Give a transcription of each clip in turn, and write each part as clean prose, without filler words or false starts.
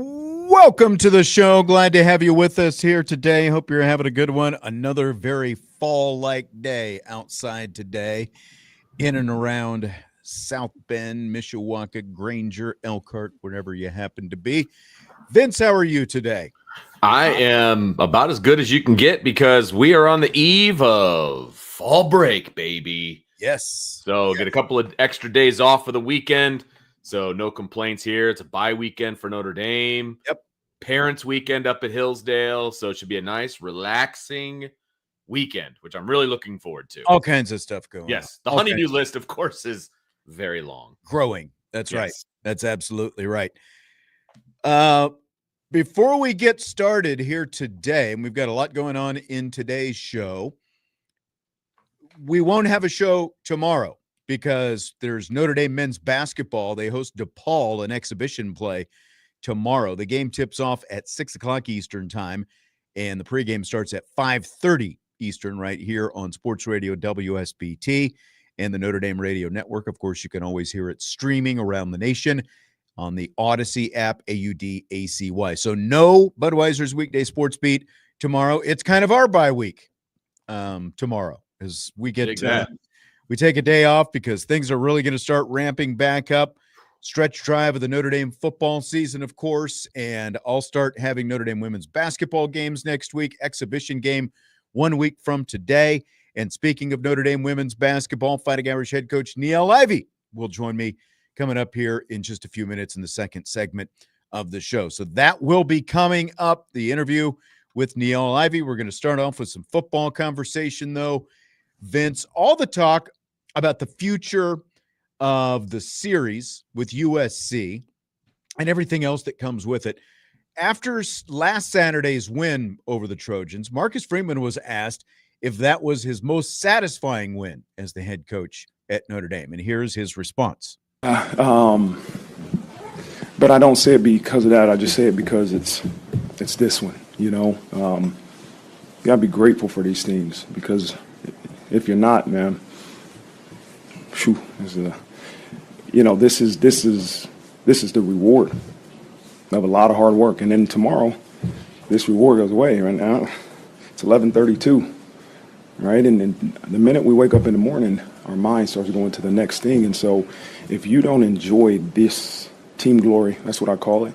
Welcome to the show. Glad to have you with us here today. Hope you're having a good one. Another very fall-like day outside today in and around South Bend, Mishawaka, Granger, Elkhart, wherever you happen to be. Vince, how are you today? I am about as good as you can get because we are on the eve of fall break, baby. Yes. So get a couple of extra days off for the weekend. So no complaints here. It's a bye weekend for Notre Dame. Yep. Parents weekend up at Hillsdale. So it should be a nice, relaxing weekend, which I'm really looking forward to. All kinds of stuff going on. Yes. The honeydew list, of course, is very long. Growing. That's right. That's absolutely right. Before we get started here today, and we've got a lot going on in today's show, we won't have a show tomorrow because there's Notre Dame men's basketball. They host DePaul, an exhibition play tomorrow. The game tips off at 6 o'clock Eastern time, and the pregame starts at 5:30 Eastern right here on Sports Radio WSBT and the Notre Dame Radio Network. Of course, you can always hear it streaming around the nation on the Odyssey app, AUDACY. So no Budweiser's Weekday Sports Beat tomorrow. It's kind of our bye week tomorrow as we get we take a day off because things are really going to start ramping back up. Stretch drive of the Notre Dame football season, of course, and I'll start having Notre Dame women's basketball games next week, exhibition game 1 week from today. And speaking of Notre Dame women's basketball, Fighting Irish head coach Niele Ivey will join me coming up here in just a few minutes in the second segment of the show. So that will be coming up, the interview with Niele Ivey. We're going to start off with some football conversation, though. Vince, all the talk about the future of the series with USC and everything else that comes with it. After last Saturday's win over the Trojans, Marcus Freeman was asked if that was his most satisfying win as the head coach at Notre Dame. And here's his response. But I don't say it because of that. I just say it because it's this one, you know. You got to be grateful for these things because if you're not, man, this is the reward of a lot of hard work. And then tomorrow, this reward goes away. Right now, it's 11:32, right? And then the minute we wake up in the morning, our mind starts going to the next thing. And so if you don't enjoy this team glory, that's what I call it,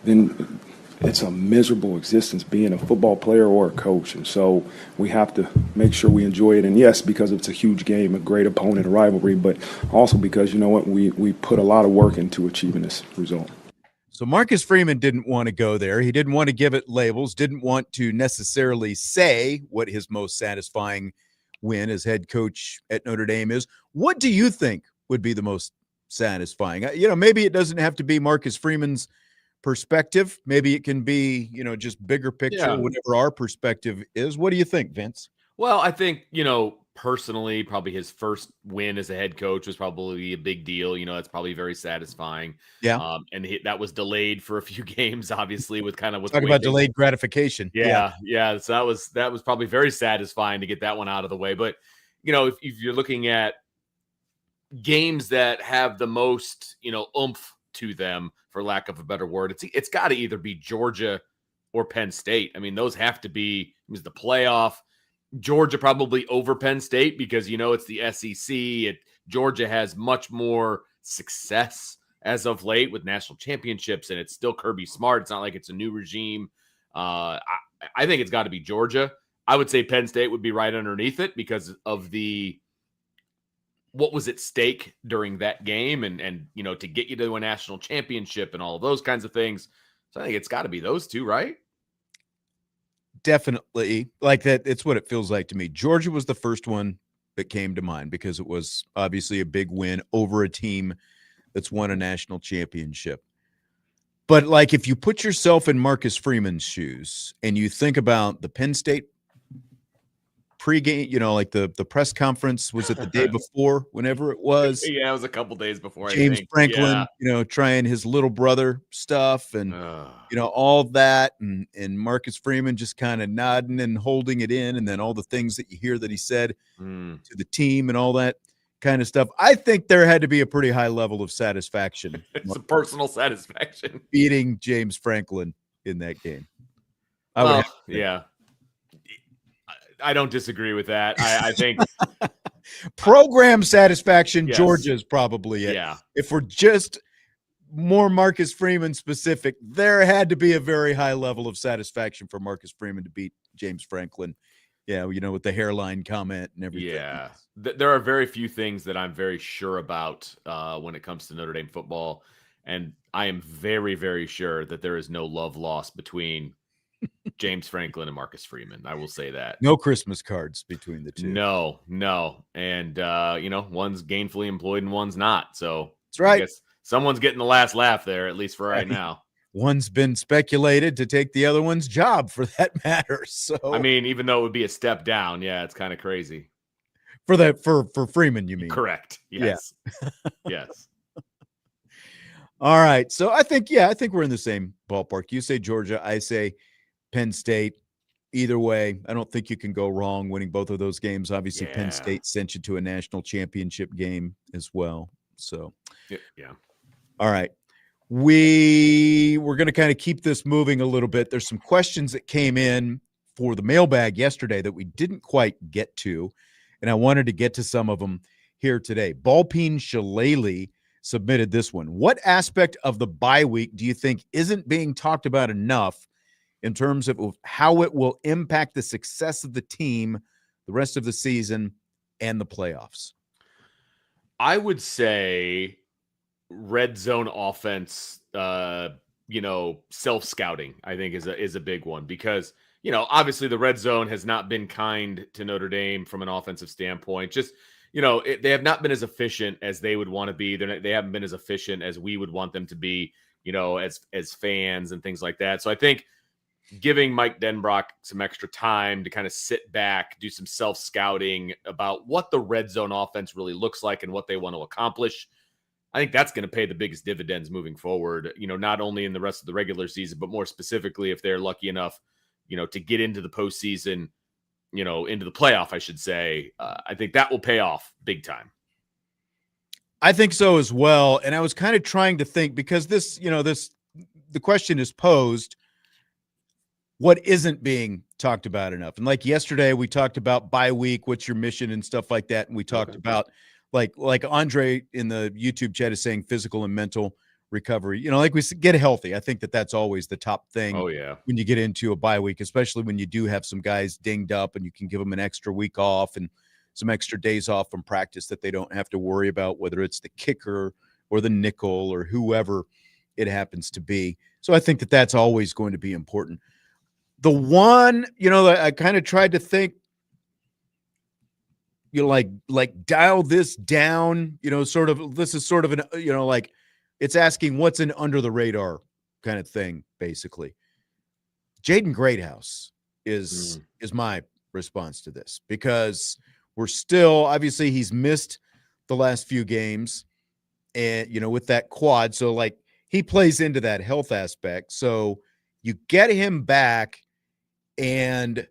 then it's a miserable existence being a football player or a coach. And so we have to make sure we enjoy it. And yes, because it's a huge game, a great opponent, a rivalry, but also because, you know what, we put a lot of work into achieving this result. So Marcus Freeman didn't want to go there. He didn't want to give it labels, didn't want to necessarily say what his most satisfying win as head coach at Notre Dame is. What do you think would be the most satisfying? You know, maybe it doesn't have to be Marcus Freeman's perspective. Maybe it can be, you know, just bigger picture, whatever our perspective is. What do you think, Vince? Well, I think, you know, personally, probably his first win as a head coach was probably a big deal. You know, that's probably very satisfying. Yeah. And that was delayed for a few games, obviously, with kind of what's talk about delayed gratification. Yeah. So that was probably very satisfying to get that one out of the way. But, you know, if you're looking at games that have the most, you know, oomph to them, for lack of a better word, it's got to either be Georgia or Penn State. I mean, those have to be the playoff. Georgia probably over Penn State because, you know, it's the SEC. Georgia has much more success as of late with national championships, and it's still Kirby Smart. It's not like it's a new regime. I think it's got to be Georgia. I would say Penn State would be right underneath it because of what was at stake during that game and you know, to get you to a national championship and all of those kinds of things. So I think it's got to be those two, right? Definitely. Like that. It's what it feels like to me. Georgia was the first one that came to mind because it was obviously a big win over a team that's won a national championship. But like, if you put yourself in Marcus Freeman's shoes and you think about the Penn State pregame, you know, like the press conference, was it the day before, whenever it was? Yeah, it was a couple days before. James Franklin, you know, trying his little brother stuff and, you know, all that. And Marcus Freeman just kind of nodding and holding it in. And then all the things that you hear that he said to the team and all that kind of stuff. I think there had to be a pretty high level of satisfaction. It's a personal satisfaction. Beating James Franklin in that game. Yeah. I don't disagree with that. I think program satisfaction, yes. Georgia's probably it. Yeah. If we're just more Marcus Freeman specific, there had to be a very high level of satisfaction for Marcus Freeman to beat James Franklin. Yeah, with the hairline comment and everything. Yeah. There are very few things that I'm very sure about when it comes to Notre Dame football. And I am very, very sure that there is no love lost between James Franklin and Marcus Freeman. I will say that. No Christmas cards between the two. No. And, one's gainfully employed and one's not. So that's right. I guess someone's getting the last laugh there, at least for right now. One's been speculated to take the other one's job for that matter. So I mean, even though it would be a step down, yeah, it's kind of crazy. For Freeman, you mean? Correct. Yes. Yeah. Yes. All right. So I think we're in the same ballpark. You say Georgia, I say Penn State. Either way, I don't think you can go wrong winning both of those games. Obviously, Penn State sent you to a national championship game as well. So yeah. All right. We're going to kind of keep this moving a little bit. There's some questions that came in for the mailbag yesterday that we didn't quite get to, and I wanted to get to some of them here today. Balpine Shillelagh submitted this one. What aspect of the bye week do you think isn't being talked about enough in terms of how it will impact the success of the team, the rest of the season, and the playoffs? I would say red zone offense, self-scouting, I think is a big one because, obviously the red zone has not been kind to Notre Dame from an offensive standpoint. Just, they have not been as efficient as they would want to be. They haven't been as efficient as we would want them to be, as fans and things like that. So I think giving Mike Denbrock some extra time to kind of sit back, do some self-scouting about what the red zone offense really looks like and what they want to accomplish, I think that's going to pay the biggest dividends moving forward, not only in the rest of the regular season, but more specifically if they're lucky enough, to get into the postseason, into the playoff, I should say. I think that will pay off big time. I think so as well. And I was kind of trying to think because the question is posed, what isn't being talked about enough? And like yesterday, we talked about bye week, what's your mission and stuff like that. And we talked about like Andre in the YouTube chat is saying physical and mental recovery, like we get healthy. I think that's always the top thing. Oh yeah. When you get into a bye week, especially when you do have some guys dinged up and you can give them an extra week off and some extra days off from practice that they don't have to worry about, whether it's the kicker or the nickel or whoever it happens to be. So I think that's always going to be important. The one, I kind of tried to think, like dial this down, sort of, this is sort of an, like it's asking what's an under the radar kind of thing, basically. Jaden Greathouse is my response to this because we're still, obviously he's missed the last few games and, with that quad. So like he plays into that health aspect. So you get him back and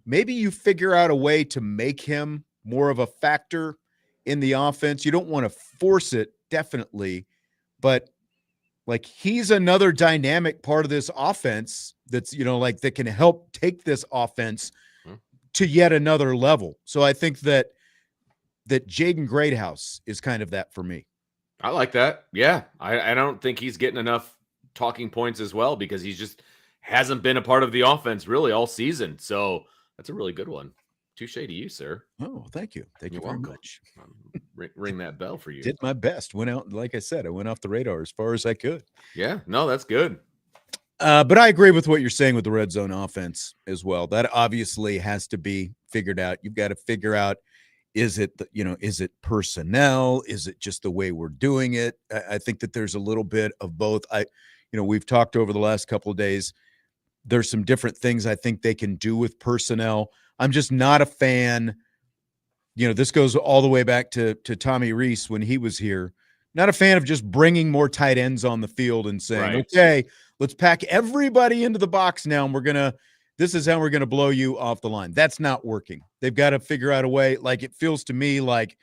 maybe you figure out a way to make him more of a factor in the offense. You don't want to force it, definitely, but like he's another dynamic part of this offense that's, that can help take this offense to yet another level. So I think that Jaden Greathouse is kind of that for me. I like that. Yeah. I don't think he's getting enough talking points as well because he's just hasn't been a part of the offense really all season. So that's a really good one. Touche to you, sir. Oh, thank you. Thank you very much. Ring that bell for you. Did my best. Went out, like I said, I went off the radar as far as I could. Yeah, no, that's good. But I agree with what you're saying with the red zone offense as well. That obviously has to be figured out. You've got to figure out, is it personnel? Is it just the way we're doing it? I think that there's a little bit of both. We've talked over the last couple of days. There's some different things I think they can do with personnel. I'm just not a fan. This goes all the way back to Tommy Rees when he was here. Not a fan of just bringing more tight ends on the field and saying, okay, let's pack everybody into the box now. And this is how we're going to blow you off the line. That's not working. They've got to figure out a way. Like it feels to me like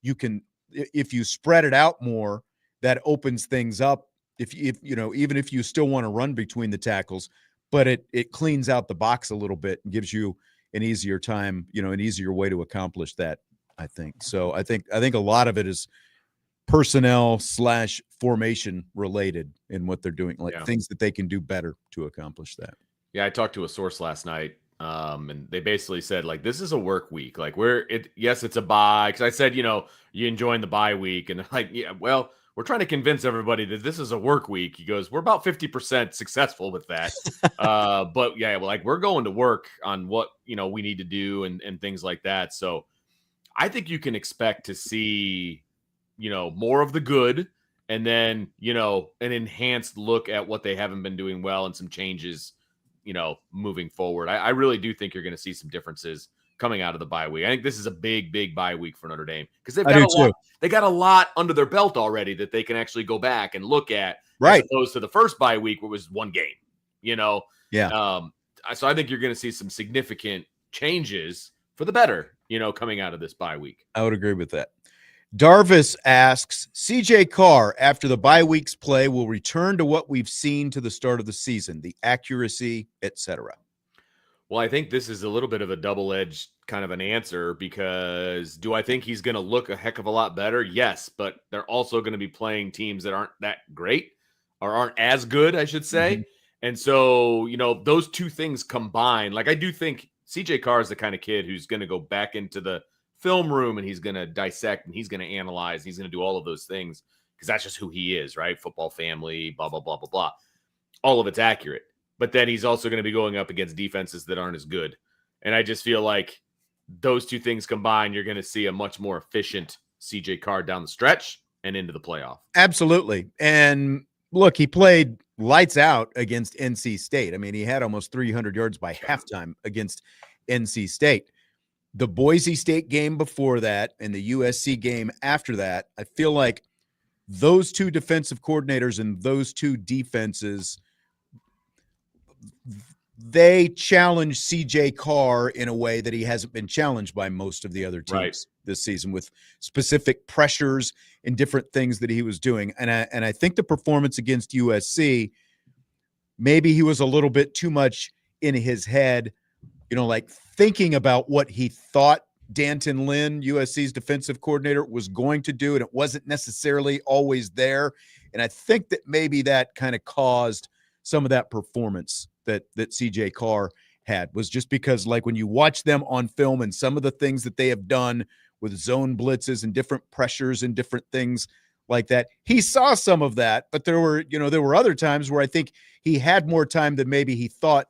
you can, if you spread it out more, that opens things up. If you know, even if you still want to run between the tackles, but it cleans out the box a little bit and gives you an easier time, you know, an easier way to accomplish that, I think. So I think a lot of it is personnel / formation related in what they're doing, like things that they can do better to accomplish that. Yeah, I talked to a source last night, and they basically said, like, this is a work week. Like, yes, it's a bye. Because I said, you know, you enjoying the bye week, and they're like, yeah, well, we're trying to convince everybody that this is a work week. He goes, we're about 50% successful with that. But yeah, well, like, we're going to work on what, you know, we need to do and things like that. So I think you can expect to see, you know, more of the good, and then, you know, an enhanced look at what they haven't been doing well and some changes, you know, moving forward. I really do think you're going to see some differences coming out of the bye week. I think this is a big bye week for Notre Dame because they've got a lot. They got a lot under their belt already that they can actually go back and look at, as opposed to the first bye week where it was one game. You know, so I think you're going to see some significant changes for the better, you know, coming out of this bye week. I would agree with that. Darvis asks, CJ Carr, after the bye week's play, will return to what we've seen to the start of the season, the accuracy, etc. Well, I think this is a little bit of a double-edged kind of an answer, because do I think he's going to look a heck of a lot better? Yes, but they're also going to be playing teams that aren't that great, or aren't as good, I should say. And so, you know, those two things combined, like, I do think CJ Carr is the kind of kid who's going to go back into the film room and he's going to dissect and he's going to analyze. And he's going to do all of those things because that's just who he is, right? Football family, blah, blah, blah, blah, blah. All of it's accurate. But then he's also going to be going up against defenses that aren't as good. And I just feel like those two things combined, you're going to see a much more efficient CJ Carr down the stretch and into the playoff. Absolutely. And look, he played lights out against NC State. I mean, he had almost 300 yards by halftime against NC State. The Boise State game before that and the USC game after that, I feel like those two defensive coordinators and those two defenses, they challenge CJ Carr in a way that he hasn't been challenged by most of the other teams this season, with specific pressures and different things that he was doing. And I think the performance against USC, maybe he was a little bit too much in his head, you know, like thinking about what he thought Danton Lynn, USC's defensive coordinator, was going to do, and it wasn't necessarily always there. And I think that maybe that kind of caused some of that performance that CJ Carr had, was just because, like, when you watch them on film and some of the things that they have done with zone blitzes and different pressures and different things like that, he saw some of that, but there were other times where I think he had more time than maybe he thought,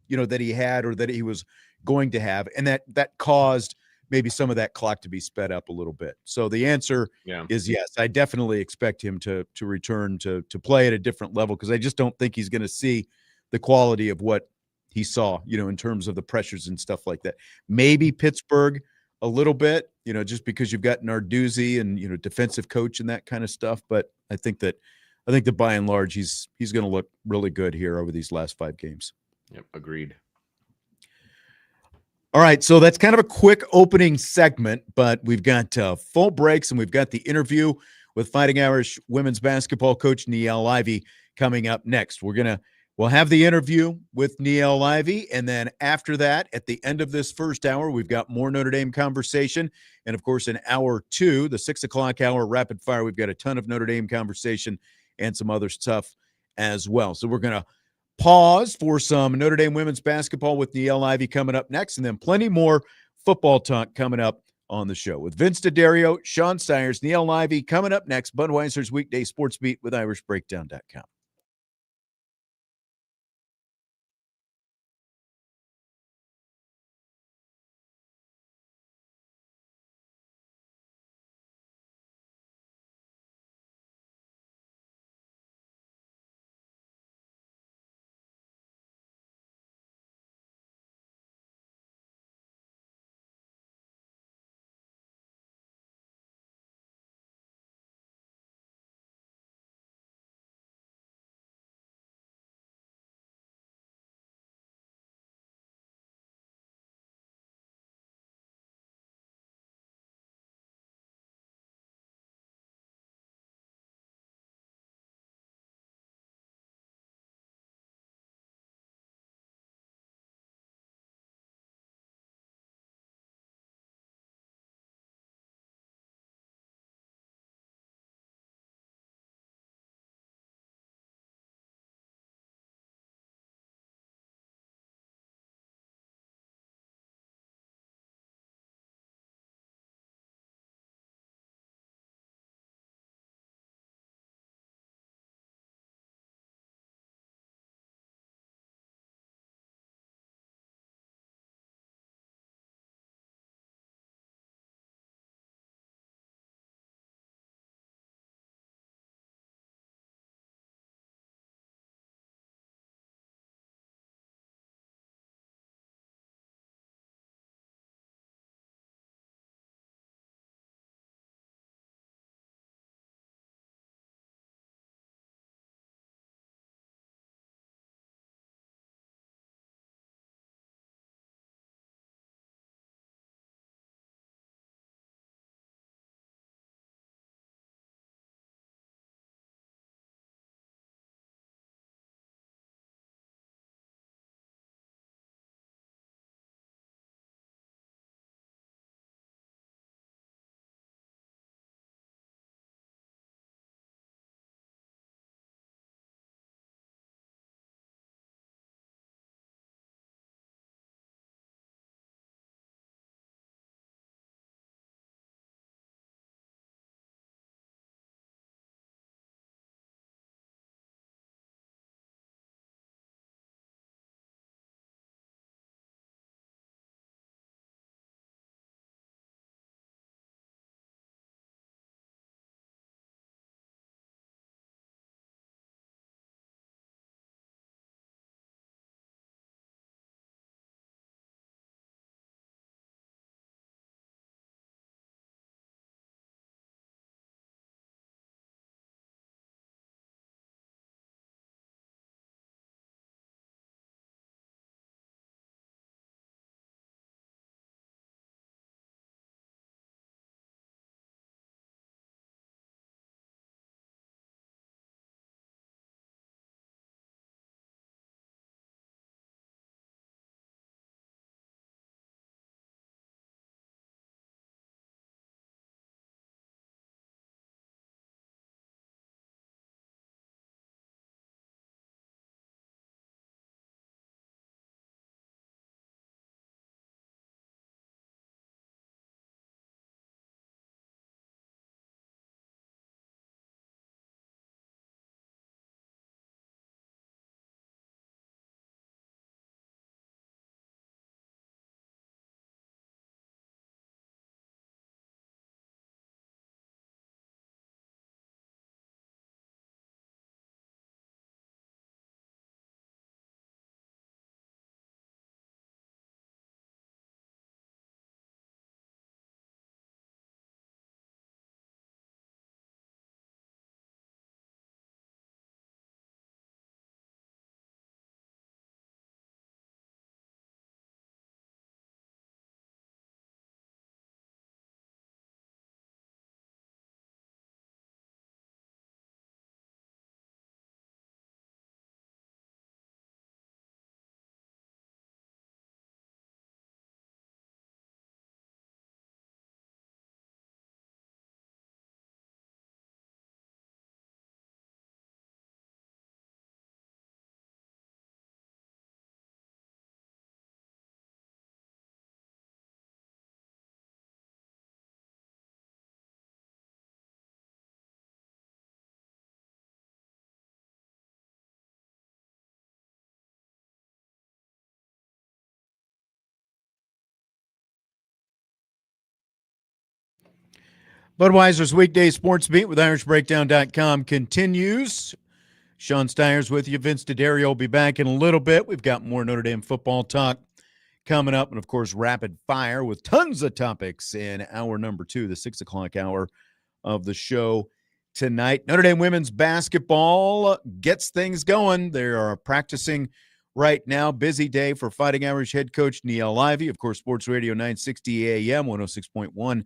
you know, that he had or that he was going to have. And that caused maybe some of that clock to be sped up a little bit. So the answer is yes. I definitely expect him to return to play at a different level, because I just don't think he's going to see the quality of what he saw, you know, in terms of the pressures and stuff like that. Maybe Pittsburgh a little bit, you know, just because you've got Narduzzi and, you know, defensive coach and that kind of stuff. But I think that by and large, he's going to look really good here over these last 5 games. Yep, agreed. All right, so that's kind of a quick opening segment, but we've got full breaks, and we've got the interview with Fighting Irish women's basketball coach Niele Ivey coming up next. We'll have the interview with Niele Ivey, and then after that, at the end of this first hour, we've got more Notre Dame conversation, and of course, in hour 2, the 6 o'clock hour, rapid fire, we've got a ton of Notre Dame conversation and some other stuff as well. So we're going to pause for some Notre Dame women's basketball with Niele Ivey coming up next, and then plenty more football talk coming up on the show with Vince D'Addario, Sean Stiers, Niele Ivey coming up next. Budweiser's Weekday Sports Beat with IrishBreakdown.com. Budweiser's Weekday Sports Beat with IrishBreakdown.com continues. Sean Steyer's with you. Vince D'Addario will be back in a little bit. We've got more Notre Dame football talk coming up, and, of course, rapid fire with tons of topics in hour number 2, the 6 o'clock hour of the show tonight. Notre Dame women's basketball gets things going. They are practicing right now. Busy day for Fighting Irish head coach Niele Ivey. Of course, Sports Radio 960 AM, 106.1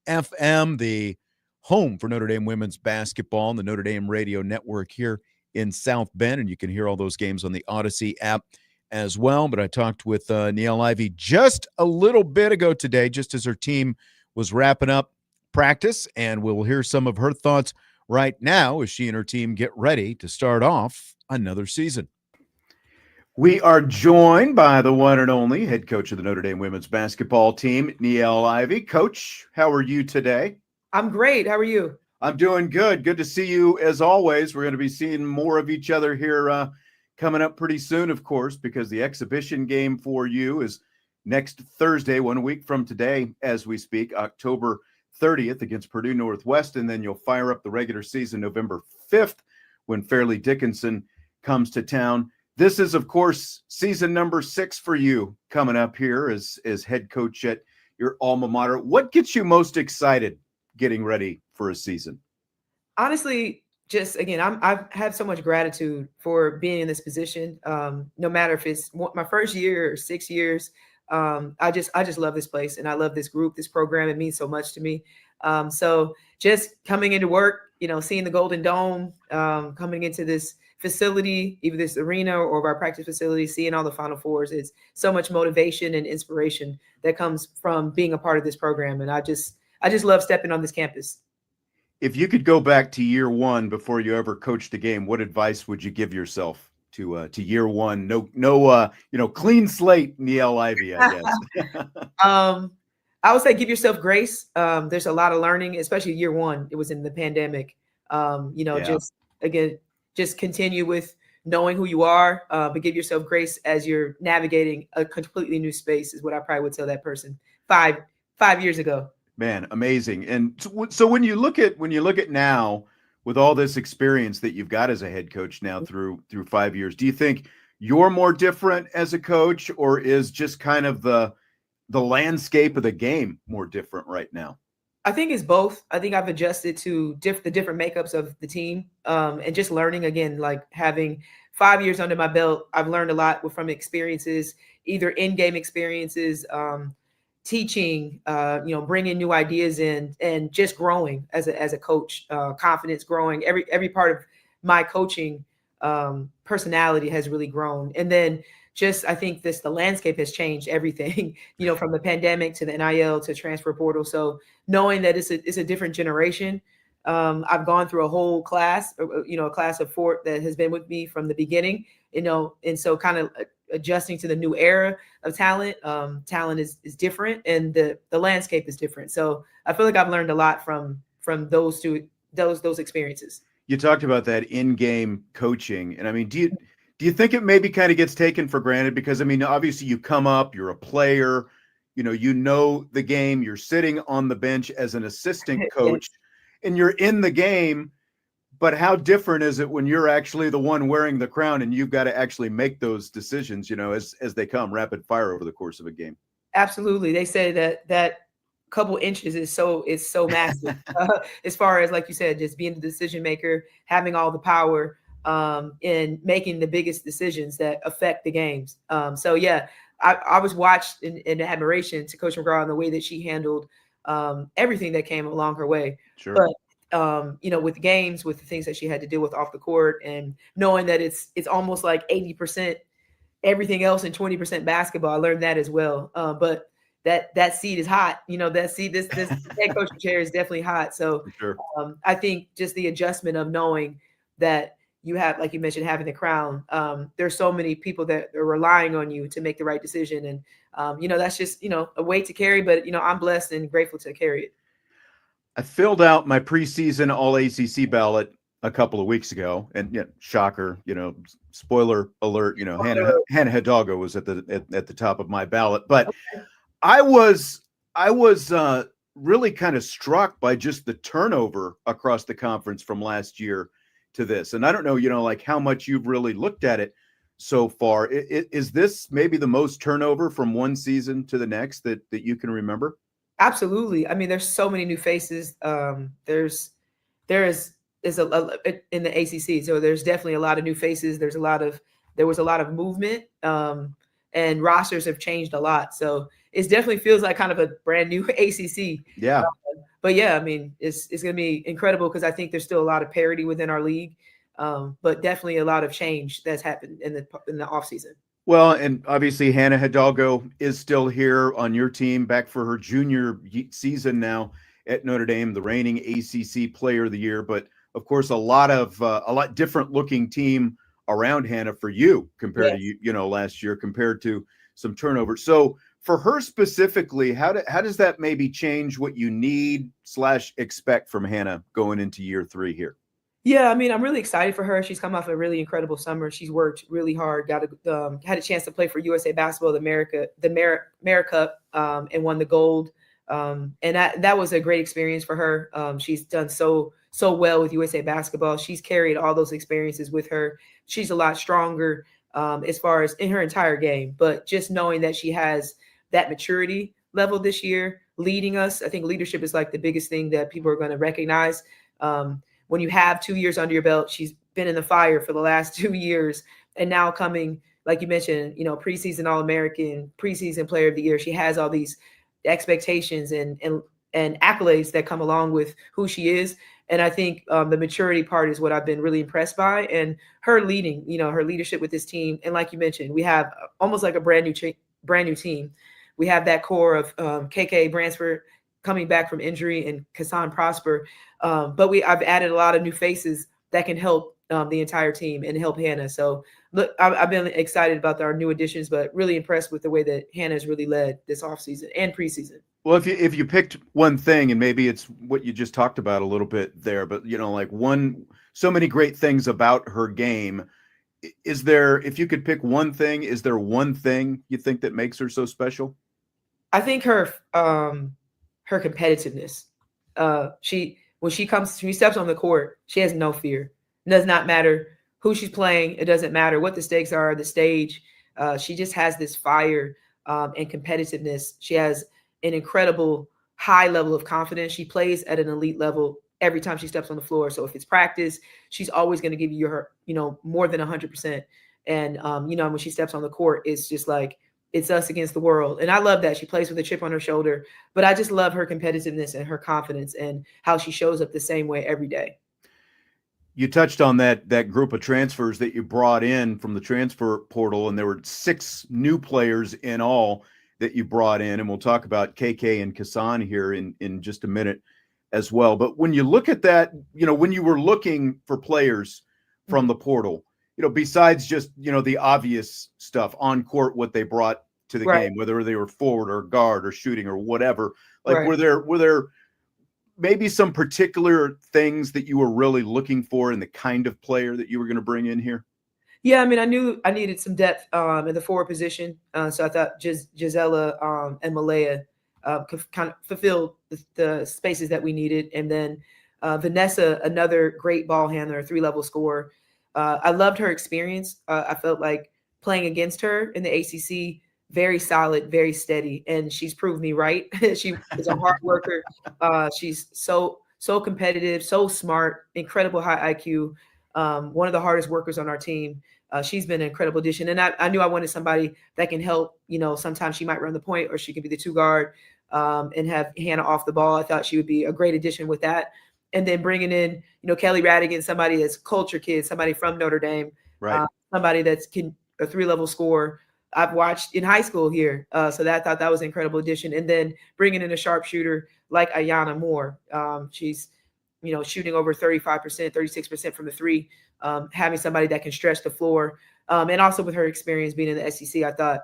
FM, the home for Notre Dame women's basketball and the Notre Dame radio network here in South Bend. And you can hear all those games on the Odyssey app as well. But I talked with Niele Ivey just a little bit ago today, just as her team was wrapping up practice. And we'll hear some of her thoughts right now as she and her team get ready to start off another season. We are joined by the one and only head coach of the Notre Dame women's basketball team, Niele Ivey. Coach, how are you today? I'm great. How are you? I'm doing good. Good to see you as always. We're going to be seeing more of each other here coming up pretty soon, of course, because the exhibition game for you is next Thursday, 1 week from today, as we speak, October 30th against Purdue Northwest, and then you'll fire up the regular season November 5th when Fairleigh Dickinson comes to town. This is, of course, season number 6 for you coming up here as head coach at your alma mater. What gets you most excited getting ready for a season? Honestly, just again, I've had so much gratitude for being in this position. No matter if it's my first year or 6 years, I just love this place and I love this group, this program. It means so much to me. So just coming into work, seeing the Golden Dome, coming into this facility, either this arena or our practice facility, seeing all the Final Fours, it's so much motivation and inspiration that comes from being a part of this program. And I just love stepping on this campus. If you could go back to year one before you ever coached a game, what advice would you give yourself to year one? No, clean slate, Niele Ivey, I guess. I would say give yourself grace. There's a lot of learning, especially year one. It was in the pandemic. Just continue with knowing who you are, but give yourself grace as you're navigating a completely new space is what I probably would tell that person five years ago. Man, amazing. And so when you look at now with all this experience that you've got as a head coach now through 5 years, do you think you're more different as a coach, or is just kind of the landscape of the game more different right now? I think it's both. I think I've adjusted to the different makeups of the team, and just learning again, like having 5 years under my belt. I've learned a lot from experiences, either in-game experiences, teaching, bringing new ideas in, and just growing as a coach, confidence growing. Every part of my coaching personality has really grown. And then just, I think the landscape has changed everything, from the pandemic to the NIL to transfer portal. So knowing that it's a different generation. I've gone through a whole class, a class of 4 that has been with me from the beginning, and so kind of adjusting to the new era of talent. Talent is different, and the landscape is different. So I feel like I've learned a lot from those experiences. You talked about that in-game coaching, and I mean, do you think it maybe kind of gets taken for granted? Because I mean, obviously you come up, you're a player, you know the game, you're sitting on the bench as an assistant coach, and you're in the game. But how different is it when you're actually the one wearing the crown and you've got to actually make those decisions, as they come rapid fire over the course of a game? Absolutely. They say that couple inches is so massive as far as, like you said, just being the decision maker, having all the power, and making the biggest decisions that affect the games. So yeah, I was watched in admiration to Coach McGraw in the way that she handled everything that came along her way. Sure. But with games, with the things that she had to deal with off the court, and knowing that it's almost like 80% everything else and 20% basketball. I learned that as well. But that seat is hot. This head coaching chair is definitely hot. So sure. I think just the adjustment of knowing that you have, like you mentioned, having the crown. There's so many people that are relying on you to make the right decision. And, that's just, a weight to carry. But, I'm blessed and grateful to carry it. I filled out my preseason All-ACC ballot a couple of weeks ago, and shocker, spoiler alert, Hannah Hidalgo was at the top of my ballot, but okay. I was really kind of struck by just the turnover across the conference from last year to this. And I don't know, like how much you've really looked at it so far. Is this maybe the most turnover from one season to the next that you can remember? Absolutely. I mean, there's so many new faces. There is a in the ACC, so there's definitely a lot of new faces. There was a lot of movement, and rosters have changed a lot. So it definitely feels like kind of a brand new ACC. Yeah. But yeah, I mean, it's going to be incredible because I think there's still a lot of parity within our league, but definitely a lot of change that's happened in the offseason. Well, and obviously Hannah Hidalgo is still here on your team, back for her junior season now at Notre Dame, the reigning ACC Player of the Year. But of course, a lot different looking team around Hannah for you compared to last year, compared to some turnover. So for her specifically, how does that maybe change what you need / expect from Hannah going into year 3 here? Yeah, I mean, I'm really excited for her. She's come off a really incredible summer. She's worked really hard. Had a chance to play for USA Basketball, the Merit Cup, and won the gold. And that was a great experience for her. She's done so well with USA Basketball. She's carried all those experiences with her. She's a lot stronger as far as in her entire game. But just knowing that she has that maturity level this year, leading us, I think leadership is like the biggest thing that people are going to recognize. When you have 2 years under your belt, she's been in the fire for the last 2 years, and now coming, like you mentioned, preseason All-American, preseason Player of the Year. She has all these expectations and accolades that come along with who she is. And I think the maturity part is what I've been really impressed by, and her leading, her leadership with this team. And like you mentioned, we have almost like a brand new team. We have that core of KK Bransford coming back from injury and Kassan Prosper. But I've added a lot of new faces that can help the entire team and help Hannah. So look, I've been excited about our new additions, but really impressed with the way that Hannah's really led this offseason and preseason. Well, if you picked one thing, and maybe it's what you just talked about a little bit there, but so many great things about her game. If you could pick one thing, is there one thing you think that makes her so special? I think her competitiveness. When she steps on the court, she has no fear. It does not matter who she's playing. It doesn't matter what the stakes are, the stage. She just has this fire and competitiveness. She has an incredible high level of confidence. She plays at an elite level every time she steps on the floor. So if it's practice, she's always going to give you her, more than 100%. And, when she steps on the court, it's just like, it's us against the world. And I love that. She plays with a chip on her shoulder, but I just love her competitiveness and her confidence and how she shows up the same way every day. You touched on that group of transfers that you brought in from the transfer portal, and there were 6 new players in all that you brought in. And we'll talk about KK and Kassan here in just a minute as well. But when you look at that, when you were looking for players from the portal, besides just, the obvious stuff on court, what they brought to the game, whether they were forward or guard or shooting or whatever, were there maybe some particular things that you were really looking for in the kind of player that you were going to bring in here? Yeah, I mean, I knew I needed some depth in the forward position. So I thought Gisela and Malaya could kind of fulfill the spaces that we needed. And then Vanessa, another great ball handler, 3-level scorer. I loved her experience. I felt like playing against her in the ACC, very solid, very steady, and she's proved me right. She is a hard worker. She's so competitive, so smart, incredible high IQ. One of the hardest workers on our team. She's been an incredible addition, and I knew I wanted somebody that can help. Sometimes she might run the point, or she can be the 2 guard and have Hannah off the ball. I thought she would be a great addition with that. And then bringing in, Kelly Radigan, somebody that's culture kid, somebody from Notre Dame, somebody that's a 3-level scorer I've watched in high school here. So I thought that was an incredible addition. And then bringing in a sharpshooter like Ayanna Moore. She's, shooting over 35%, 36% from the 3, having somebody that can stretch the floor. And also with her experience being in the SEC, I thought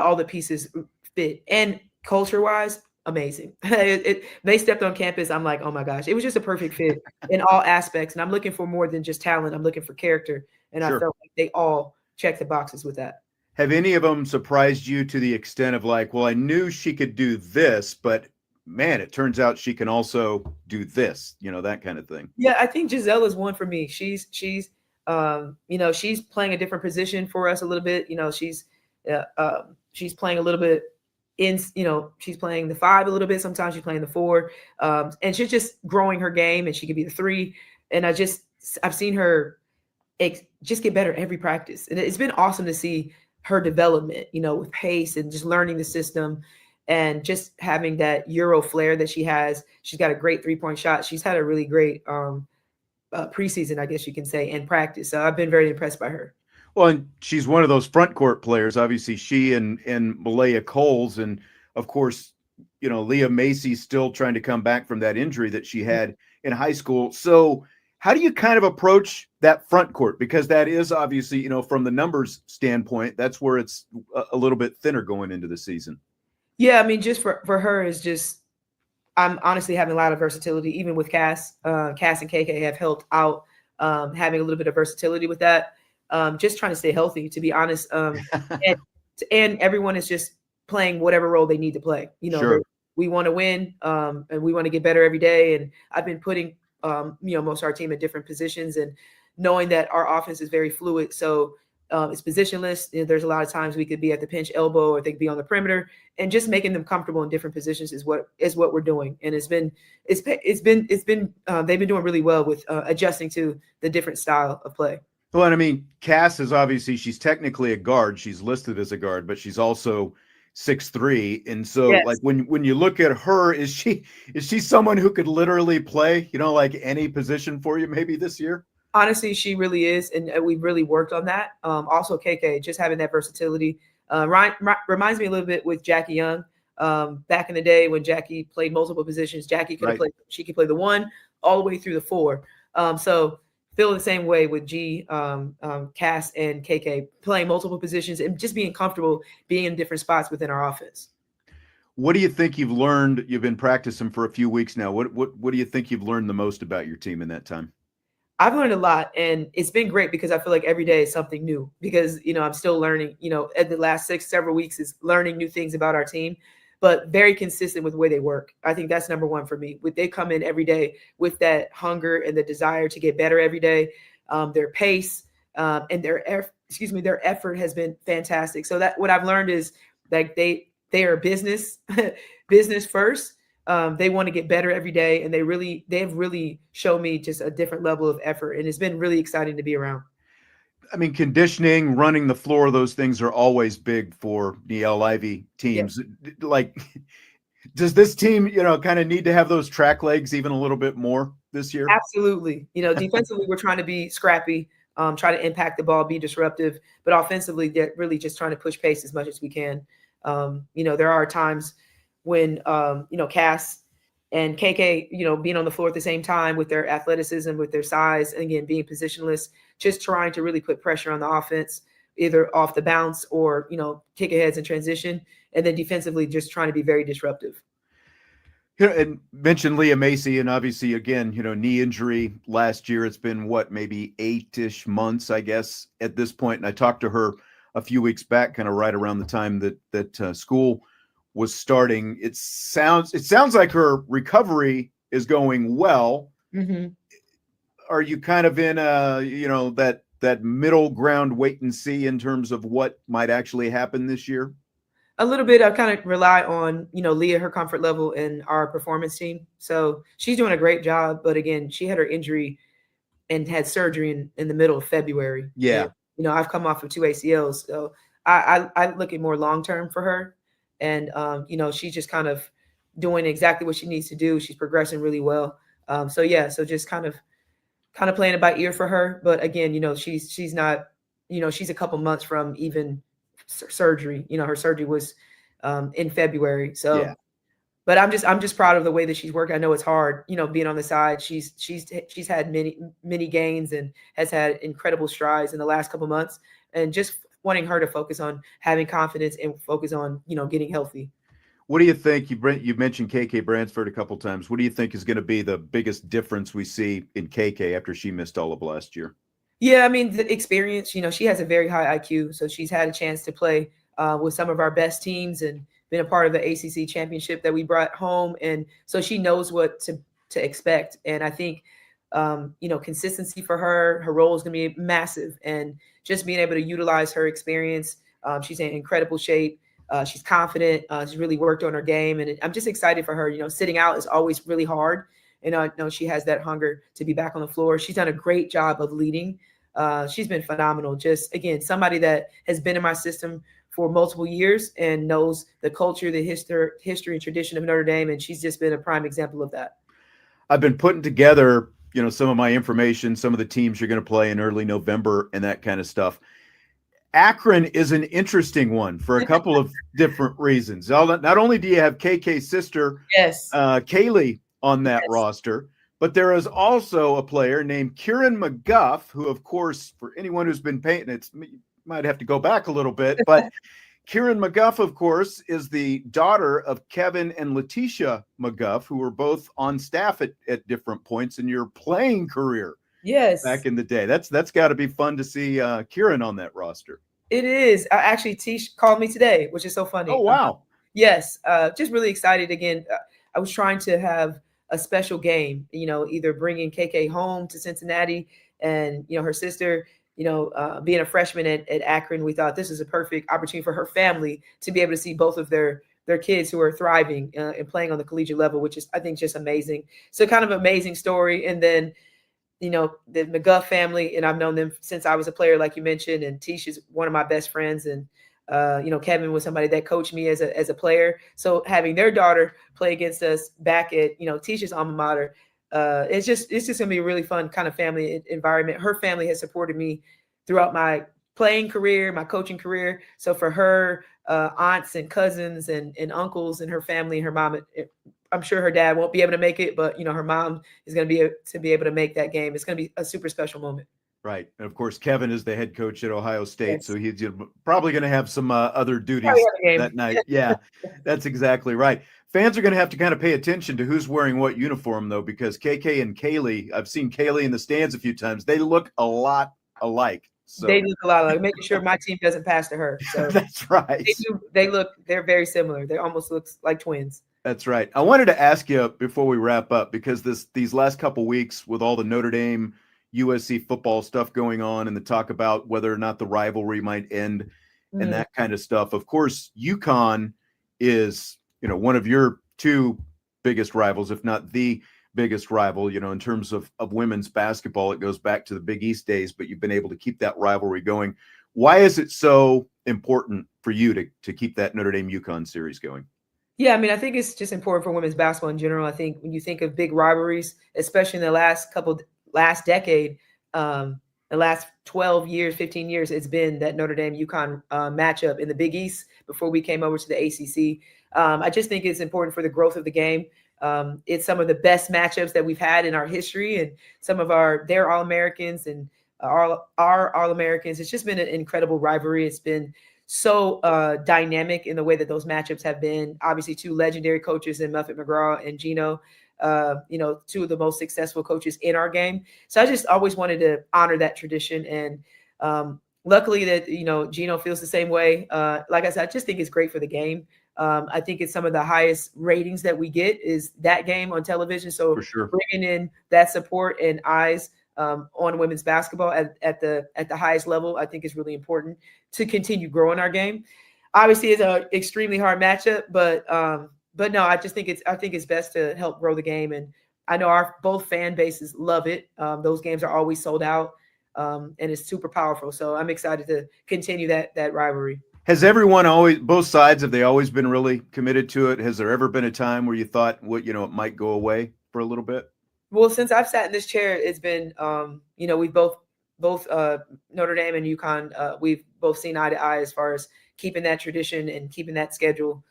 all the pieces fit. And culture-wise, amazing. They stepped on campus. I'm like, oh my gosh, it was just a perfect fit in all aspects. And I'm looking for more than just talent. I'm looking for character. And I felt like they all checked the boxes with that. Have any of them surprised you to the extent of like, well, I knew she could do this, but man, it turns out she can also do this, that kind of thing. Yeah, I think Giselle is one for me. She's she's playing a different position for us a little bit. She's playing a little bit she's playing the 5 a little bit. Sometimes she's playing the 4, and she's just growing her game, and she could be the 3. And I've seen her just get better every practice, and it's been awesome to see her development. With pace and just learning the system, and just having that Euro flair that she has. She's got a great 3-point shot. She's had a really great preseason, I guess you can say, and practice. So I've been very impressed by her. Well, and she's one of those front court players. Obviously, she and Malaya Coles, and of course, Leah Macy's still trying to come back from that injury that she had in high school. So how do you kind of approach that front court? Because that is obviously, from the numbers standpoint, that's where it's a little bit thinner going into the season. Yeah, I mean, just for her is just, I'm honestly having a lot of versatility, even with Cass. Cass and KK have helped out, having a little bit of versatility with that. Just trying to stay healthy, to be honest. And everyone is just playing whatever role they need to play. Sure. We want to win, and we want to get better every day. And I've been putting, most of our team in different positions, and knowing that our offense is very fluid. So it's positionless. There's a lot of times we could be at the pinch elbow, or they could be on the perimeter, and just making them comfortable in different positions is what we're doing. And they've been doing really well with adjusting to the different style of play. Well, and I mean, Cass is obviously, she's technically a guard. She's listed as a guard, but she's also 6'3". And so Yes. like when you look at her, is she someone who could literally play, like any position for you maybe this year? Honestly, she really is. And we've really worked on that. Also KK, just having that versatility, reminds me a little bit with Jackie Young. Back in the day when Jackie played multiple positions, Jackie could play, she could play the 1 all the way through the 4. So feel the same way with Cass and KK, playing multiple positions and just being comfortable being in different spots within our offense. What do you think you've learned? You've been practicing for a few weeks now. What do you think you've learned the most about your team in that time? I've learned a lot, and it's been great because I feel like every day is something new, because, I'm still learning, at the last several weeks is learning new things about our team, but very consistent with the way they work. I think that's number one for me. They come in every day with that hunger and the desire to get better every day. Their pace and their effort has been fantastic. So that what I've learned is like they are business first. They want to get better every day, and they have really shown me just a different level of effort, and it's been really exciting to be around. I mean, conditioning, running the floor, those things are always big for Niele Ivey teams. Yeah. Like, does this team, kind of need to have those track legs even a little bit more this year? Absolutely. Defensively, we're trying to be scrappy, try to impact the ball, be disruptive, but offensively, they're really just trying to push pace as much as we can. There are times when, Cass and KK, being on the floor at the same time with their athleticism, with their size, and again, being positionless, just trying to really put pressure on the offense, either off the bounce or, kick aheads in transition. And then defensively, just trying to be very disruptive. And mentioned Leah Macy, and obviously, again, knee injury last year. It's been maybe 8-ish months, I guess, at this point. And I talked to her a few weeks back, kind of right around the time that school was starting. It sounds like her recovery is going well. Mm-hmm. Are you kind of in that middle ground wait and see in terms of what might actually happen this year? A little bit. I kind of rely on, Leah, her comfort level, and our performance team. So she's doing a great job. But again, she had her injury and had surgery in the middle of February. Yeah. And, I've come off of 2 ACLs. So I look at more long-term for her. And, she's just kind of doing exactly what she needs to do. She's progressing really well. So just kind of playing it by ear for her. But again, she's not, she's a couple months from even surgery. Her surgery was in February. So, yeah. But I'm just proud of the way that she's working. I know it's hard, being on the side. She's had many gains and has had incredible strides in the last couple months, and just wanting her to focus on having confidence and focus on, getting healthy. What do you think? You mentioned KK Bransford a couple times. What do you think is going to be the biggest difference we see in KK after she missed all of last year? Yeah, I mean, the experience, she has a very high IQ. So she's had a chance to play with some of our best teams and been a part of the ACC championship that we brought home. And so she knows what to expect. And I think, consistency for her role is going to be massive. And just being able to utilize her experience. She's in incredible shape. She's confident. She's really worked on her game. And I'm just excited for her. Sitting out is always really hard. And I know she has that hunger to be back on the floor. She's done a great job of leading. She's been phenomenal. Just, again, somebody that has been in my system for multiple years and knows the culture, the history and tradition of Notre Dame. And she's just been a prime example of that. I've been putting together, some of my information, some of the teams you're going to play in early November and that kind of stuff. Akron is an interesting one for a couple of different reasons. Not only do you have KK's sister, yes, Kaylee, on that roster, but there is also a player named Kieran McGuff, who, of course, for anyone who's been painting, you might have to go back a little bit, but Kieran McGuff, of course, is the daughter of Kevin and Letitia McGuff, who were both on staff at different points in your playing career. Yes, back in the day. That's got to be fun to see Kieran on that roster. It is. Actually, Tish called me today, which is so funny. Oh, wow. Yes. Just really excited. Again, I was trying to have a special game, either bringing KK home to Cincinnati and, her sister, being a freshman at Akron. We thought this is a perfect opportunity for her family to be able to see both of their kids who are thriving and playing on the collegiate level, which is, I think, just amazing. So kind of amazing story. And then, the McGuff family, and I've known them since I was a player, like you mentioned, and Tish is one of my best friends. And, Kevin was somebody that coached me as a player. So having their daughter play against us back at, Tish's alma mater, it's just going to be a really fun kind of family environment. Her family has supported me throughout my playing career, my coaching career. So for her aunts and cousins and uncles and her family and her mom, I'm sure her dad won't be able to make it, but her mom is going to be able to make that game. It's going to be a super special moment. Right. And of course, Kevin is the head coach at Ohio State. Yes. So he's probably going to have some other duties that night. Yeah, that's exactly right. Fans are going to have to kind of pay attention to who's wearing what uniform, though, because KK and Kaylee, I've seen Kaylee in the stands a few times. They look a lot alike. So. They look a lot alike, making sure my team doesn't pass to her. So that's right. They're very similar. They almost look like twins. That's right. I wanted to ask you before we wrap up, because these last couple weeks with all the Notre Dame USC football stuff going on and the talk about whether or not the rivalry might end and that kind of stuff. Of course, UConn is, one of your two biggest rivals, if not the biggest rival, in terms of women's basketball. It goes back to the Big East days, but you've been able to keep that rivalry going. Why is it so important for you to keep that Notre Dame UConn series going? Yeah, I mean, I think it's just important for women's basketball in general. I think when you think of big rivalries, especially in the last decade, the last 12 years, 15 years, it's been that Notre Dame UConn matchup in the Big East before we came over to the ACC. I just think it's important for the growth of the game. It's some of the best matchups that we've had in our history, and some of their All-Americans and our All-Americans. It's just been an incredible rivalry. It's been so dynamic in the way that those matchups have been. Obviously, two legendary coaches in Muffet McGraw and Gino, two of the most successful coaches in our game. So I just always wanted to honor that tradition. And luckily that, Gino feels the same way. Like I said, I just think it's great for the game. I think it's some of the highest ratings that we get is that game on television. So for sure, bringing in that support and eyes on women's basketball at the highest level, I think is really important to continue growing our game. Obviously, it's an extremely hard matchup, but no, I think it's best to help grow the game. And I know our both fan bases love it. Those games are always sold out, and it's super powerful. So I'm excited to continue that rivalry. Has both sides, have they always been really committed to it? Has there ever been a time where you thought, it might go away for a little bit? Well, since I've sat in this chair, it's been, we've both Notre Dame and UConn, we've both seen eye to eye as far as keeping that tradition and keeping that schedule,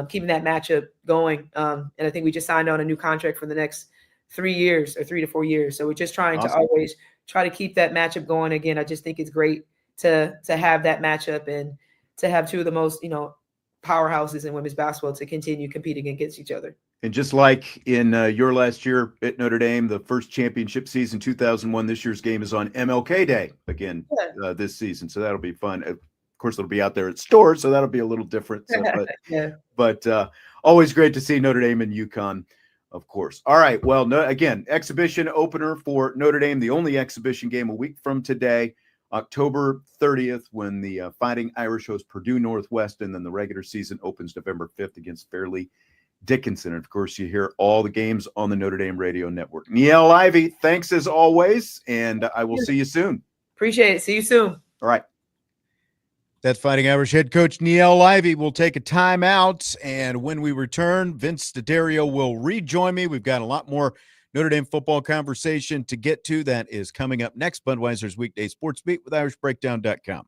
keeping that matchup going. And I think we just signed on a new contract for the next 3 years or 3 to 4 years. So we're just trying to always try to keep that matchup going. Again, I just think it's great to have that matchup and to have two of the most, powerhouses in women's basketball to continue competing against each other. And just like in your last year at Notre Dame, the first championship season, 2001, this year's game is on MLK Day again this season. So that'll be fun. Of course, it'll be out there at stores, so that'll be a little different. So, Yeah. but always great to see Notre Dame and UConn, of course. All right. Well, again, exhibition opener for Notre Dame, the only exhibition game a week from today, October 30th, when the Fighting Irish host Purdue Northwest, and then the regular season opens November 5th against Fairleigh Dickinson. And of course, you hear all the games on the Notre Dame Radio Network. Niele Ivey, thanks as always, and I will see you soon. Appreciate it. See you soon. All right. That's Fighting Irish head coach Niele Ivey. We'll take a timeout, and when we return, Vince D'Addario will rejoin me. We've got a lot more Notre Dame football conversation to get to. That is coming up next. Budweiser's Weekday Sports Beat with IrishBreakdown.com.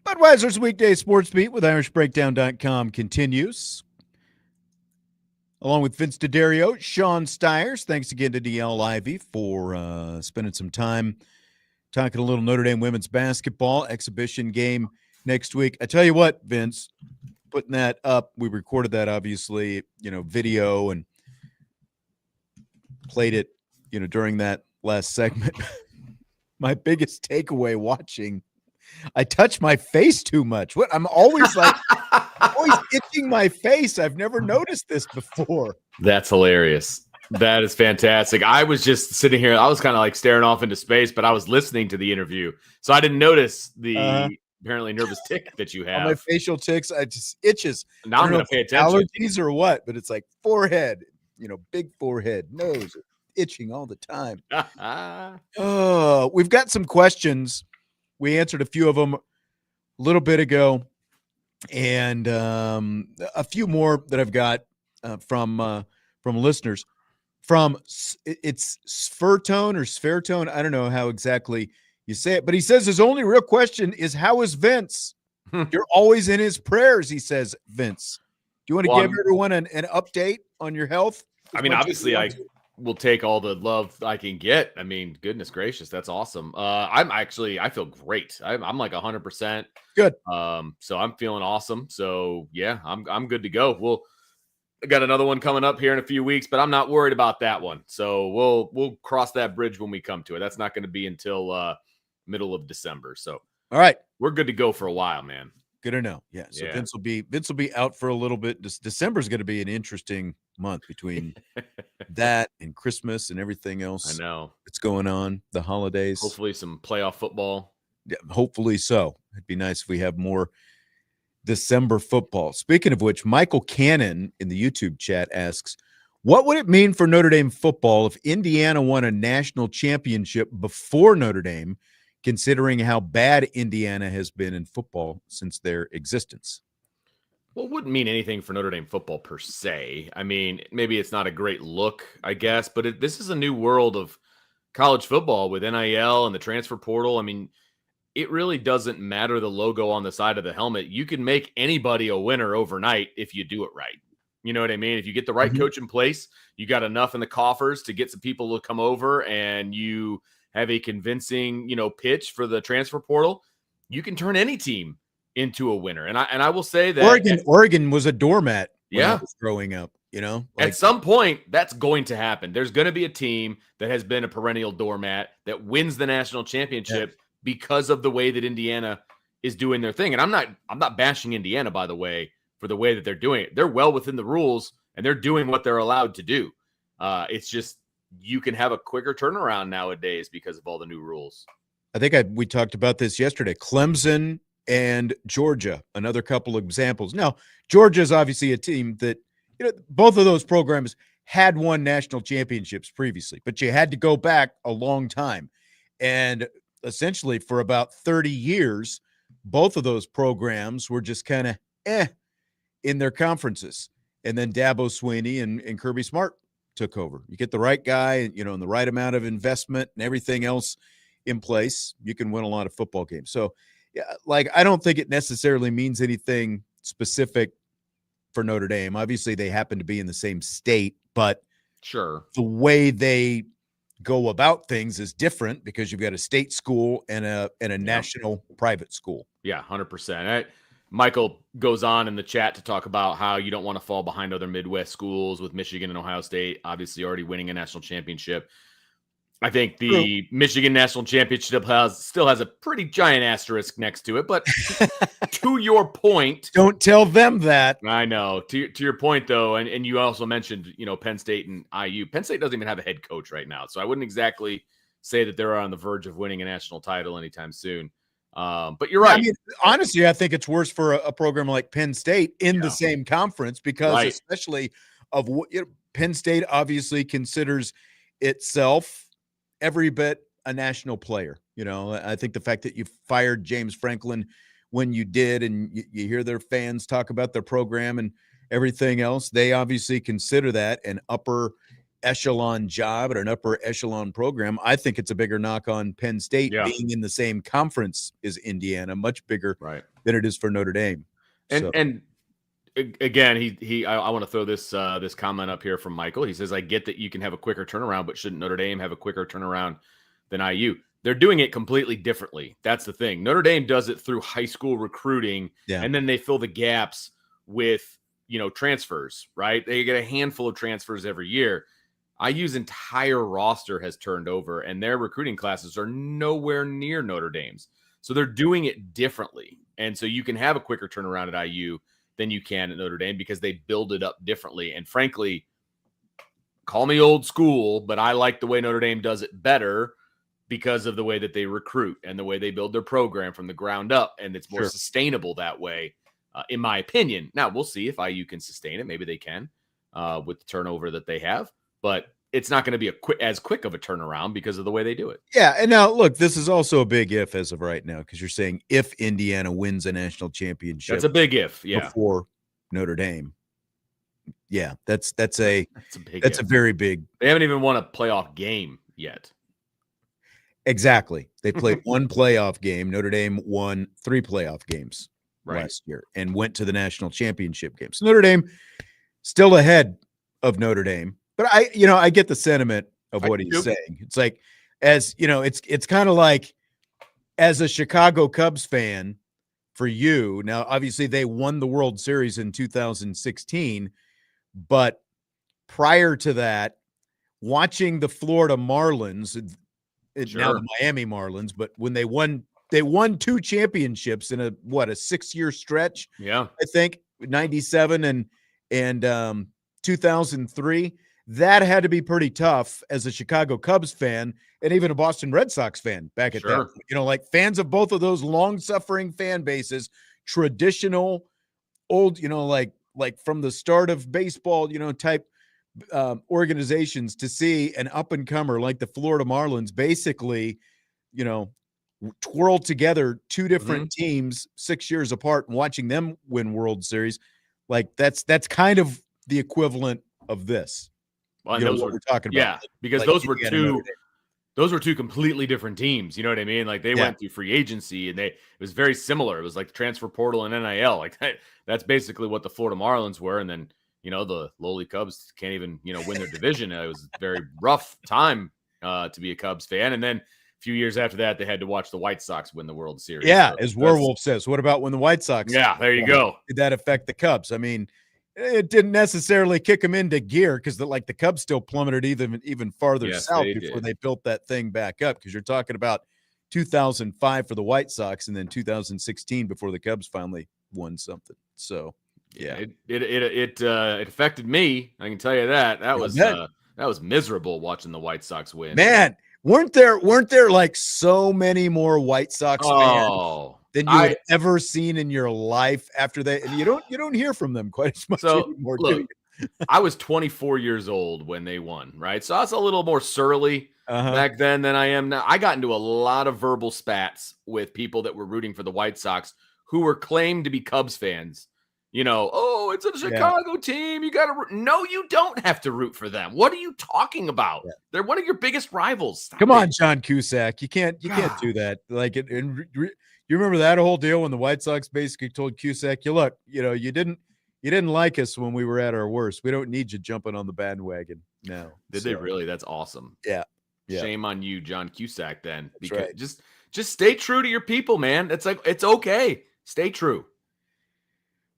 Budweiser's Weekday Sportsbeat with IrishBreakdown.com continues. Along with Vince D'Addario, Sean Stiers. Thanks again to Niele Ivey for spending some time talking a little Notre Dame women's basketball exhibition game next week. I tell you what, Vince, putting that up, we recorded that obviously, video and played it, during that last segment. My biggest takeaway watching, I touch my face too much. What? I'm always always itching my face. I've never noticed this before. That's hilarious. That is fantastic. I was just sitting here. I was kind of like staring off into space, but I was listening to the interview. So I didn't notice the apparently nervous tick that you have. All my facial ticks, I just itches. Now I'm going to pay attention. Allergies or what? But it's like forehead, big forehead, nose, itching all the time. Oh, we've got some questions. We answered a few of them a little bit ago, and a few more that I've got from listeners. It's Sfertone or Sfertone. I don't know how exactly you say it, but he says his only real question is, how is Vince? You're always in his prayers, he says, Vince. Do you want to give everyone an update on your health? I mean, obviously, I will take all the love I can get. I mean, goodness gracious, that's awesome. I feel great. I'm like 100%. Good. So I'm feeling awesome. So yeah, I'm good to go. I got another one coming up here in a few weeks, but I'm not worried about that one. So we'll cross that bridge when we come to it. That's not going to be until middle of December. So all right, we're good to go for a while, man. Good to know. Yeah. So yeah. Vince will be out for a little bit. December is going to be an interesting month between that and Christmas and everything else. I know that's going on, the holidays. Hopefully some playoff football. Yeah, hopefully so. It'd be nice if we have more December football. Speaking of which, Michael Cannon in the YouTube chat asks, what would it mean for Notre Dame football if Indiana won a national championship before Notre Dame, considering how bad Indiana has been in football since their existence? Well, it wouldn't mean anything for Notre Dame football per se. I mean, maybe it's not a great look, I guess, but this is a new world of college football with NIL and the transfer portal. I mean, it really doesn't matter the logo on the side of the helmet. You can make anybody a winner overnight if you do it right. You know what I mean? If you get the right coach in place, you got enough in the coffers to get some people to come over, and you have a convincing, pitch for the transfer portal, you can turn any team into a winner. And I will say that Oregon was a doormat when I was growing up, at some point that's going to happen. There's going to be a team that has been a perennial doormat that wins the national championship because of the way that Indiana is doing their thing. And I'm not bashing Indiana, by the way, for the way that they're doing it. They're well within the rules and they're doing what they're allowed to do. It's just, you can have a quicker turnaround nowadays because of all the new rules. I think we talked about this yesterday. Clemson and Georgia, another couple of examples. Now, Georgia is obviously a team that, both of those programs had won national championships previously, but you had to go back a long time. And essentially for about 30 years, both of those programs were just kind of in their conferences. And then Dabo Swinney and Kirby Smart took over. You get the right guy, and the right amount of investment and everything else in place, you can win a lot of football games. So, I don't think it necessarily means anything specific for Notre Dame. Obviously, they happen to be in the same state, but sure, the way they go about things is different because you've got a state school and a national private school. Yeah, 100%. Michael goes on in the chat to talk about how you don't want to fall behind other Midwest schools with Michigan and Ohio State, obviously already winning a national championship. I think the Michigan national championship still has a pretty giant asterisk next to it. But to your point, don't tell them that. I know. To your point, though, and you also mentioned, Penn State and IU. Penn State doesn't even have a head coach right now, so I wouldn't exactly say that they're on the verge of winning a national title anytime soon. But you're right. I mean, honestly, I think it's worse for a program like Penn State in the same conference because especially of what Penn State obviously considers itself every bit a national player. I think the fact that you fired James Franklin when you did, and you hear their fans talk about their program and everything else, they obviously consider that an upper echelon job at an upper echelon program. I think it's a bigger knock on Penn State being in the same conference as Indiana, much bigger than it is for Notre Dame. And again, I want to throw this comment up here from Michael. He says, I get that you can have a quicker turnaround, but shouldn't Notre Dame have a quicker turnaround than IU? They're doing it completely differently. That's the thing. Notre Dame does it through high school recruiting, and then they fill the gaps with, transfers, right? They get a handful of transfers every year. IU's entire roster has turned over, and their recruiting classes are nowhere near Notre Dame's. So they're doing it differently. And so you can have a quicker turnaround at IU than you can at Notre Dame because they build it up differently. And frankly, call me old school, but I like the way Notre Dame does it better because of the way that they recruit and the way they build their program from the ground up. And it's more sustainable that way, in my opinion. Now, we'll see if IU can sustain it. Maybe they can with the turnover that they have. But it's not going to be as quick of a turnaround because of the way they do it. Yeah, and now, look, this is also a big if as of right now because you're saying if Indiana wins a national championship. That's a big if, before Notre Dame. Yeah, that's a very big. They haven't even won a playoff game yet. Exactly. They played one playoff game. Notre Dame won 3 playoff games last year and went to the national championship game. So Notre Dame still ahead of Notre Dame. But I get the sentiment of what he's saying. It's like, it's kind of like as a Chicago Cubs fan for you. Now, obviously they won the World Series in 2016, but prior to that, watching the Florida Marlins, now the Miami Marlins, but when they won 2 championships in a 6-year stretch. Yeah. I think 97 and 2003. That had to be pretty tough as a Chicago Cubs fan and even a Boston Red Sox fan back at that point. Like fans of both of those long-suffering fan bases, traditional, old, like from the start of baseball, type organizations, to see an up-and-comer like the Florida Marlins basically, twirl together 2 different teams 6 years apart and watching them win World Series. Like that's kind of the equivalent of this. Well, those what we're talking about. Yeah, because those were 2 completely different teams. You know what I mean? Like they went through free agency and it was very similar. It was like the transfer portal and NIL. Like that's basically what the Florida Marlins were. And then, the lowly Cubs can't even, win their division. It was a very rough time to be a Cubs fan. And then a few years after that, they had to watch the White Sox win the World Series. Yeah, so as Werewolf says, what about when the White Sox? Yeah, there you go. Did that affect the Cubs? I mean, it didn't necessarily kick them into gear because the Cubs still plummeted even farther south before they built that thing back up. Because you're talking about 2005 for the White Sox and then 2016 before the Cubs finally won something. So yeah, it affected me. I can tell you that. That was miserable watching the White Sox win. Man, weren't there like so many more White Sox fans than you had ever seen in your life after that? And you don't hear from them quite as much anymore. Look, I was 24 years old when they won, right? So I was a little more surly back then than I am now. I got into a lot of verbal spats with people that were rooting for the White Sox who were claimed to be Cubs fans. It's a Chicago team. You got to no, you don't have to root for them. What are you talking about? Yeah. They're one of your biggest rivals. Come on, John Cusack. You can't do that. Like you remember that whole deal when the White Sox basically told Cusack, you didn't like us when we were at our worst. We don't need you jumping on the bandwagon now. Did they really? That's awesome. Yeah. Shame on you, John Cusack, then. Because just stay true to your people, man. It's okay. Stay true.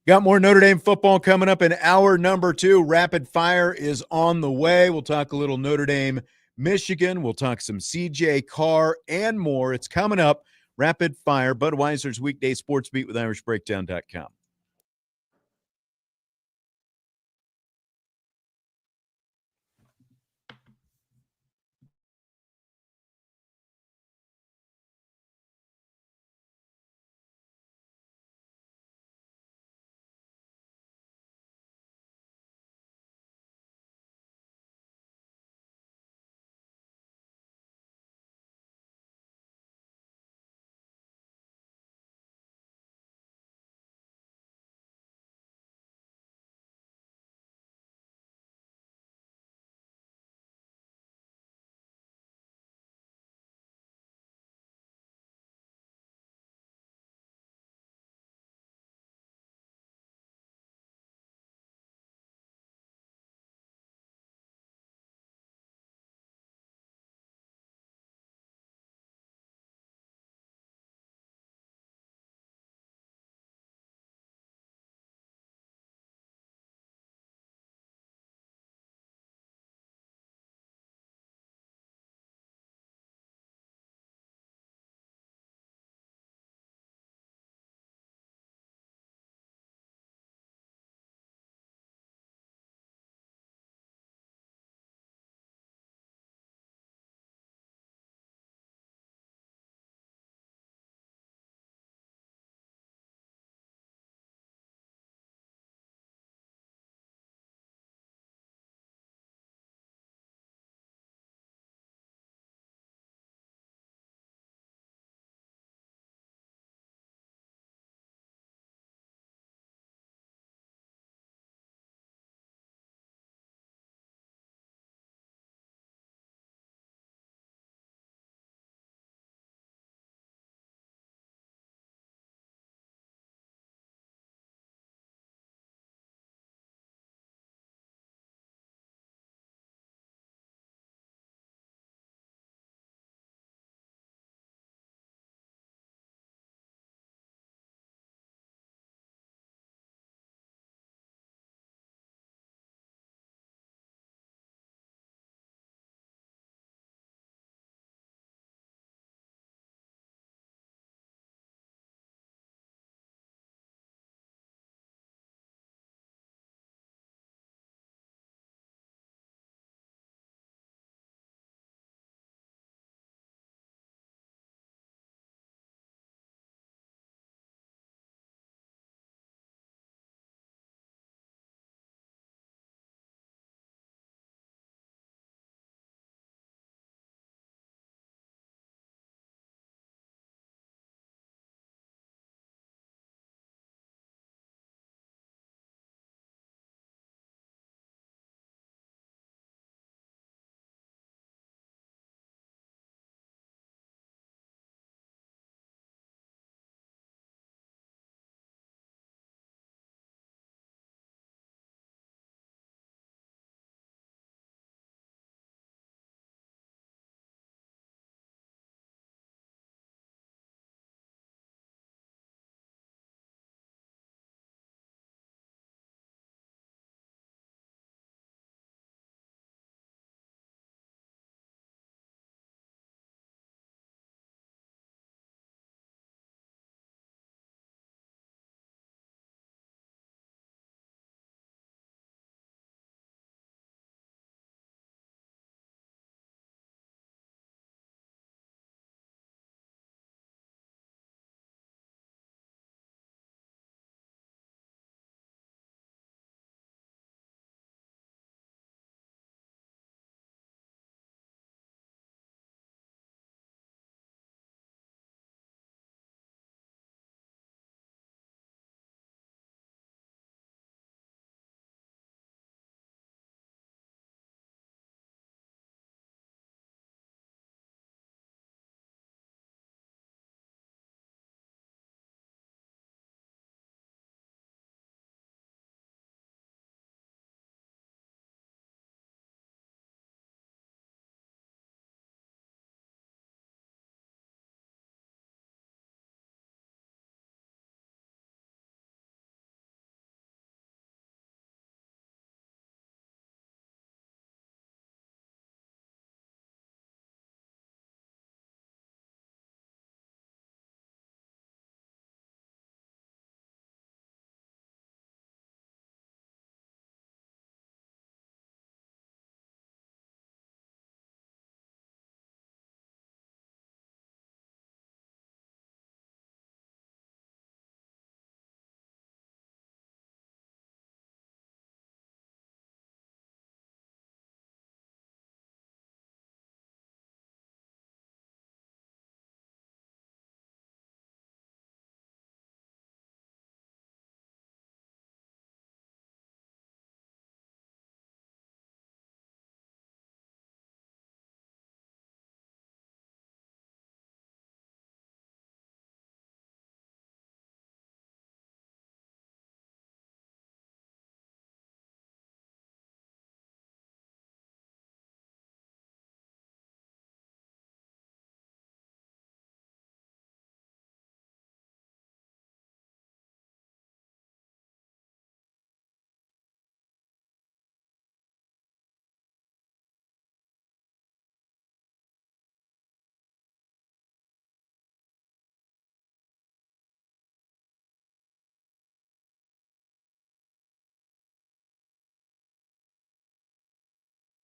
Got more Notre Dame football coming up in hour number 2. Rapid Fire is on the way. We'll talk a little Notre Dame, Michigan. We'll talk some CJ Carr and more. It's coming up. Rapid Fire, Budweiser's Weekday Sports Beat with IrishBreakdown.com.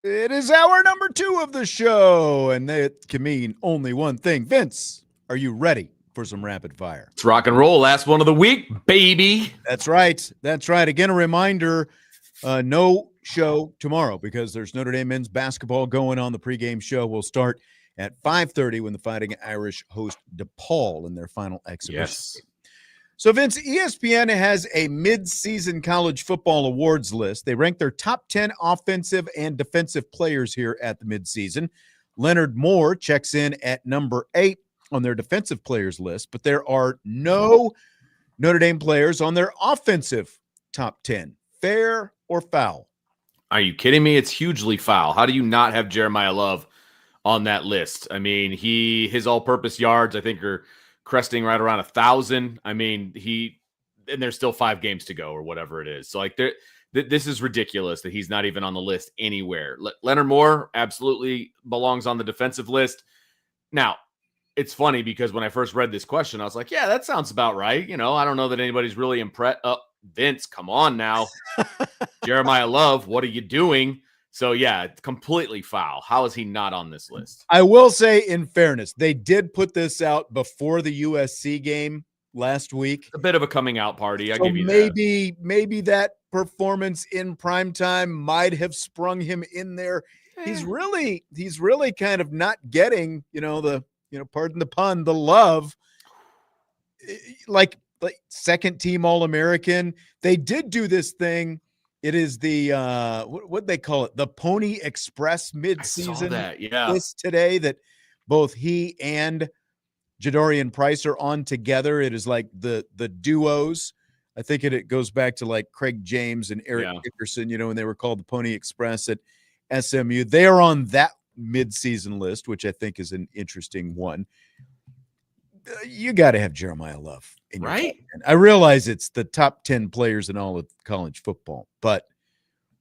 It is hour number 2 of the show, and that can mean only one thing. Vince, are you ready for some rapid fire? It's rock and roll. Last one of the week, baby. That's right. That's right. Again, a reminder, no show tomorrow because there's Notre Dame men's basketball going on. The pregame show will start at 5:30 when the Fighting Irish host DePaul in their final exhibition. Yes. So, Vince, ESPN has a mid-season college football awards list. They rank their top 10 offensive and defensive players here at the midseason. Leonard Moore checks in at number 8 on their defensive players list, but there are no Notre Dame players on their offensive top 10. Fair or foul? Are you kidding me? It's hugely foul. How do you not have Jeremiyah Love on that list? I mean, his all-purpose yards, I think, are cresting right around 1,000. I mean, and there's still 5 games to go or whatever it is. So, like, this is ridiculous that he's not even on the list anywhere. Leonard Moore absolutely belongs on the defensive list. Now, it's funny because when I first read this question, I was like, yeah, that sounds about right. You know, I don't know that anybody's really impressed. Vince, come on now. Jeremiyah Love, what are you doing? So, yeah, it's completely foul. How is he not on this list? I will say, in fairness, they did put this out before the USC game last week. A bit of a coming out party. I So give you that. maybe that performance in primetime might have sprung him in there. He's really kind of not getting, pardon the pun, the love. Like second team All-American. They did do this thing. It is the what they call it, the Pony Express midseason list today that both he and Jadorian Price are on together. It is like the duos. I think it goes back to like Craig James and Eric Dickerson, when they were called the Pony Express at SMU. They are on that midseason list, which I think is an interesting one. You got to have Jeremiyah Love in your right. I realize it's the top 10 players in all of college football, but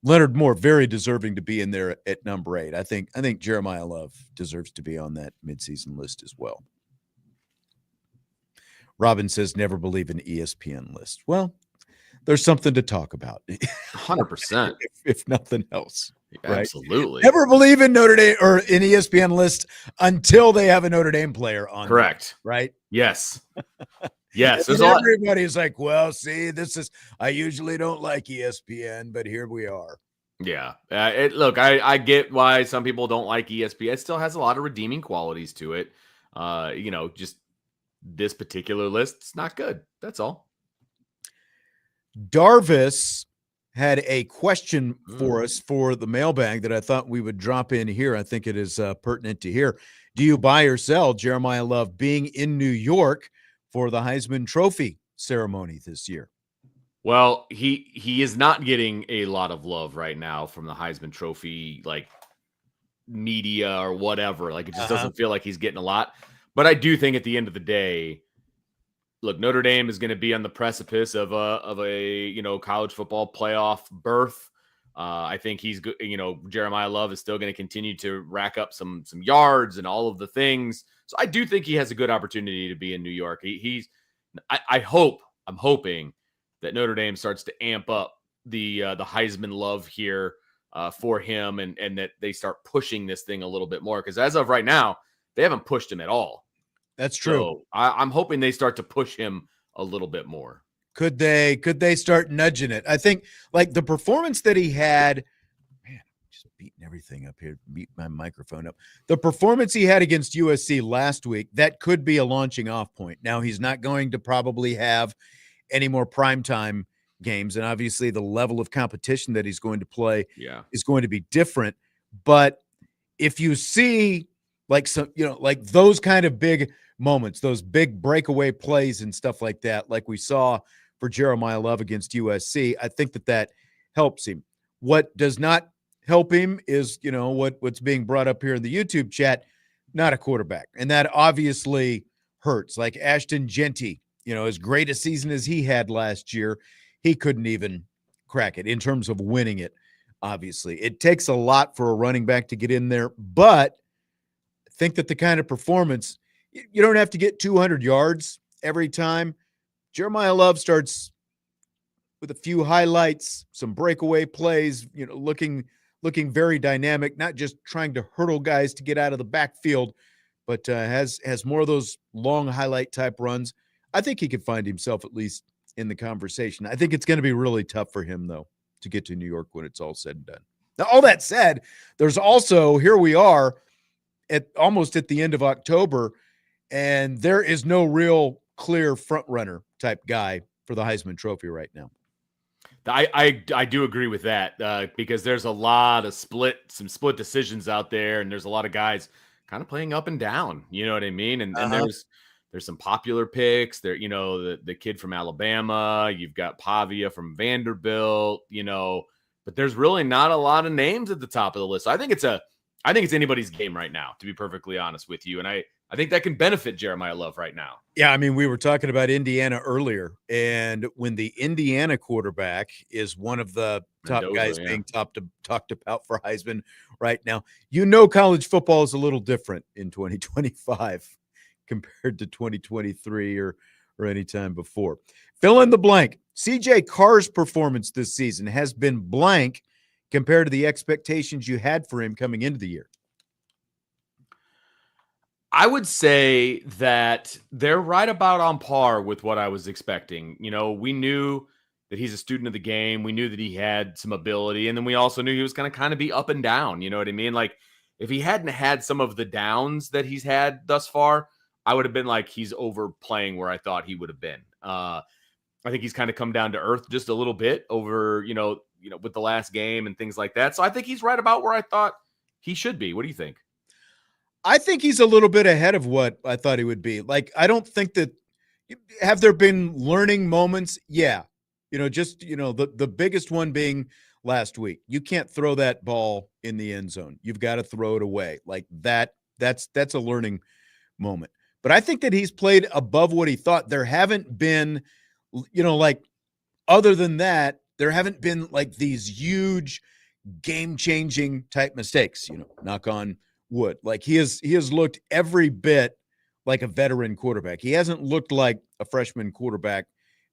Leonard Moore very deserving to be in there at number 8. I think Jeremiyah Love deserves to be on that midseason list as well. Robin says never believe an ESPN list. Well, there's something to talk about. 100%. if nothing else. Right? Absolutely. Never believe in Notre Dame or an ESPN list until they have a Notre Dame player on. Correct. There, right? Yes. Yes. Everybody's like, well, see, I usually don't like ESPN, but here we are. Yeah. Look, I get why some people don't like ESPN. It still has a lot of redeeming qualities to it. Just this particular list, it's not good. That's all. Darvis had a question for us for the mailbag that I thought we would drop in here. I think it is pertinent to hear. Do you buy or sell Jeremiyah Love being in New York for the Heisman Trophy ceremony this year? Well, he is not getting a lot of love right now from the Heisman Trophy, like media or whatever. Like it just doesn't feel like he's getting a lot. But I do think at the end of the day, look, Notre Dame is going to be on the precipice of a college football playoff berth. I think he's good. Jeremiyah Love is still going to continue to rack up some yards and all of the things. So I do think he has a good opportunity to be in New York. I'm hoping that Notre Dame starts to amp up the Heisman love here for him and that they start pushing this thing a little bit more. Because as of right now, they haven't pushed him at all. That's true. So I'm hoping they start to push him a little bit more. Could they start nudging it? I think like the performance that he had, man, just beating everything up here, beat my microphone up. The performance he had against USC last week, that could be a launching off point. Now he's not going to probably have any more primetime games. And obviously the level of competition that he's going to play is going to be different. But if you see like like those kind of big moments, those big breakaway plays and stuff like that, like we saw for Jeremiyah Love against USC, I think that helps him. What does not help him is, what's being brought up here in the YouTube chat, not a quarterback. And that obviously hurts. Like Ashton Genty, as great a season as he had last year, he couldn't even crack it in terms of winning it. Obviously, it takes a lot for a running back to get in there, but I think that the kind of performance, you don't have to get 200 yards every time. Jeremiyah Love starts with a few highlights, some breakaway plays, looking looking very dynamic, not just trying to hurdle guys to get out of the backfield, but has more of those long highlight type runs. I think he could find himself at least in the conversation. I think it's going to be really tough for him, though, to get to New York when it's all said and done. Now, all that said, there's also, here we are almost at the end of October, and there is no real clear front runner type guy for the Heisman Trophy right now. I do agree with that because there's a lot of split decisions out there, and there's a lot of guys kind of playing up and down. You know what I mean? And there's some popular picks there. You know, the kid from Alabama. You've got Pavia from Vanderbilt. You know, but there's really not a lot of names at the top of the list. So I think it's anybody's game right now, to be perfectly honest with you. And I think that can benefit Jeremiyah Love right now. Yeah, I mean, we were talking about Indiana earlier, and when the Indiana quarterback is one of the top guys being talked about for Heisman right now, you know, college football is a little different in 2025 compared to 2023 or any time before. Fill in the blank. CJ Carr's performance this season has been blank compared to the expectations you had for him coming into the year. I would say that they're right about on par with what I was expecting. You know, we knew that he's a student of the game. We knew that he had some ability. And then we also knew he was going to kind of be up and down. You know what I mean? Like, if he hadn't had some of the downs that he's had thus far, I would have been like, he's overplaying where I thought he would have been. I think he's kind of come down to earth just a little bit over, you know, with the last game and things like that. So I think he's right about where I thought he should be. What do you think? I think he's a little bit ahead of what I thought he would be. Like, I don't think that – have there been learning moments? Yeah. You know, just, you know, the biggest one being last week. You can't throw that ball in the end zone. You've got to throw it away. Like, that's a learning moment. But I think that he's played above what he thought. There haven't been, you know, like, other than that, there haven't been, like, these huge game-changing type mistakes, you know, knock on wood. Like, he has looked every bit like a veteran quarterback. He hasn't looked like a freshman quarterback